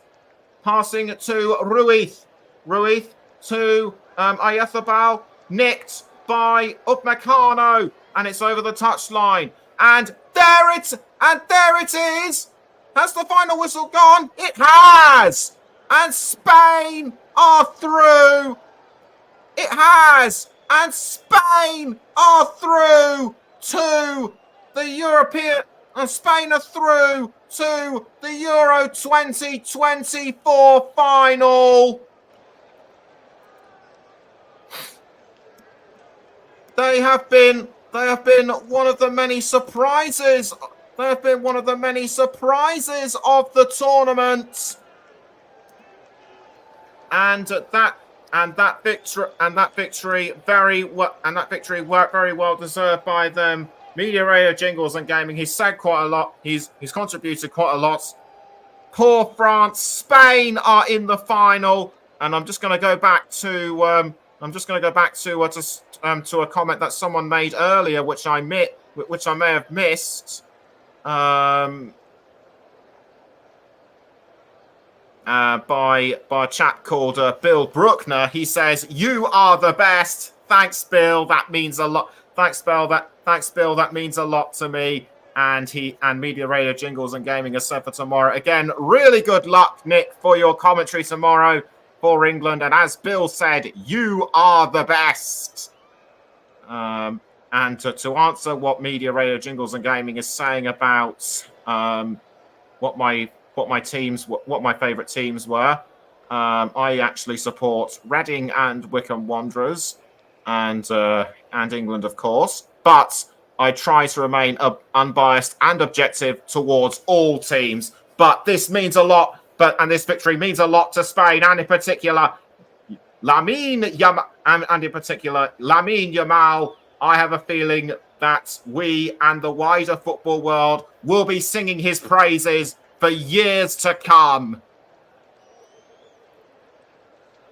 passing to Ruiz. Ruiz to Oyarzabal. Nicked by Upamecano, and it's over the touchline. And there it is. Has the final whistle gone? It has. And Spain are through. It has. And Spain are through to the European. And Spain are through to the Euro 2024 final. They have been one of the many surprises. They have been one of the many surprises of the tournament. And that victory worked very well deserved by them. Media, Radio, Jingles and Gaming. He's said quite a lot. He's contributed quite a lot. Poor France. Spain are in the final, and I'm just going to go back to to a comment that someone made earlier, which I may have missed. By a chap called Bill Bruckner. He says, "You are the best." Thanks, Bill. That means a lot. Thanks, Bill. That means a lot to me. And Media, Radio, Jingles and Gaming has said for tomorrow. Again, really good luck, Nick, for your commentary tomorrow for England. And as Bill said, you are the best. And to answer what Media, Radio, Jingles and Gaming is saying about what my favourite teams were, I actually support Reading and Wycombe Wanderers, and England, of course. But I try to remain unbiased and objective towards all teams. But this means a lot. And this victory means a lot to Spain, and in particular, Lamine Yamal. I have a feeling that we and the wider football world will be singing his praises for years to come.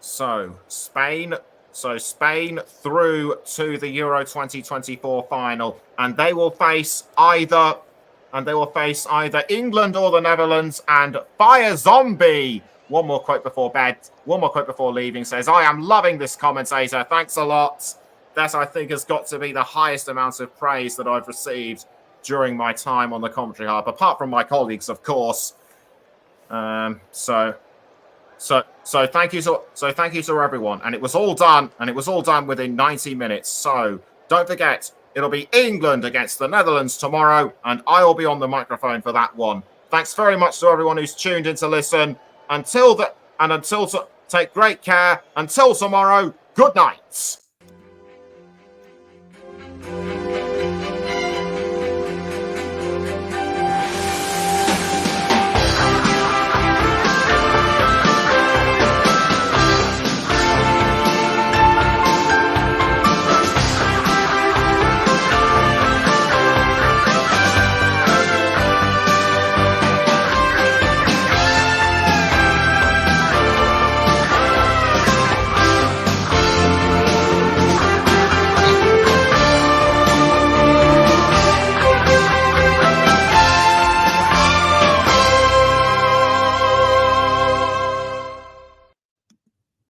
So Spain through to the Euro 2024 final, and they will face either England or the Netherlands. And Fire Zombie, one more quote before leaving, says, "I am loving this commentator. Thanks a lot." That, I think, has got to be the highest amount of praise that I've received during my time on the commentary hub, apart from my colleagues, of course. So thank you to everyone, and it was all done within 90 minutes. So don't forget, it'll be England against the Netherlands tomorrow, and I will be on the microphone for that one. Thanks very much to everyone who's tuned in to listen. Take great care. Until tomorrow, good night.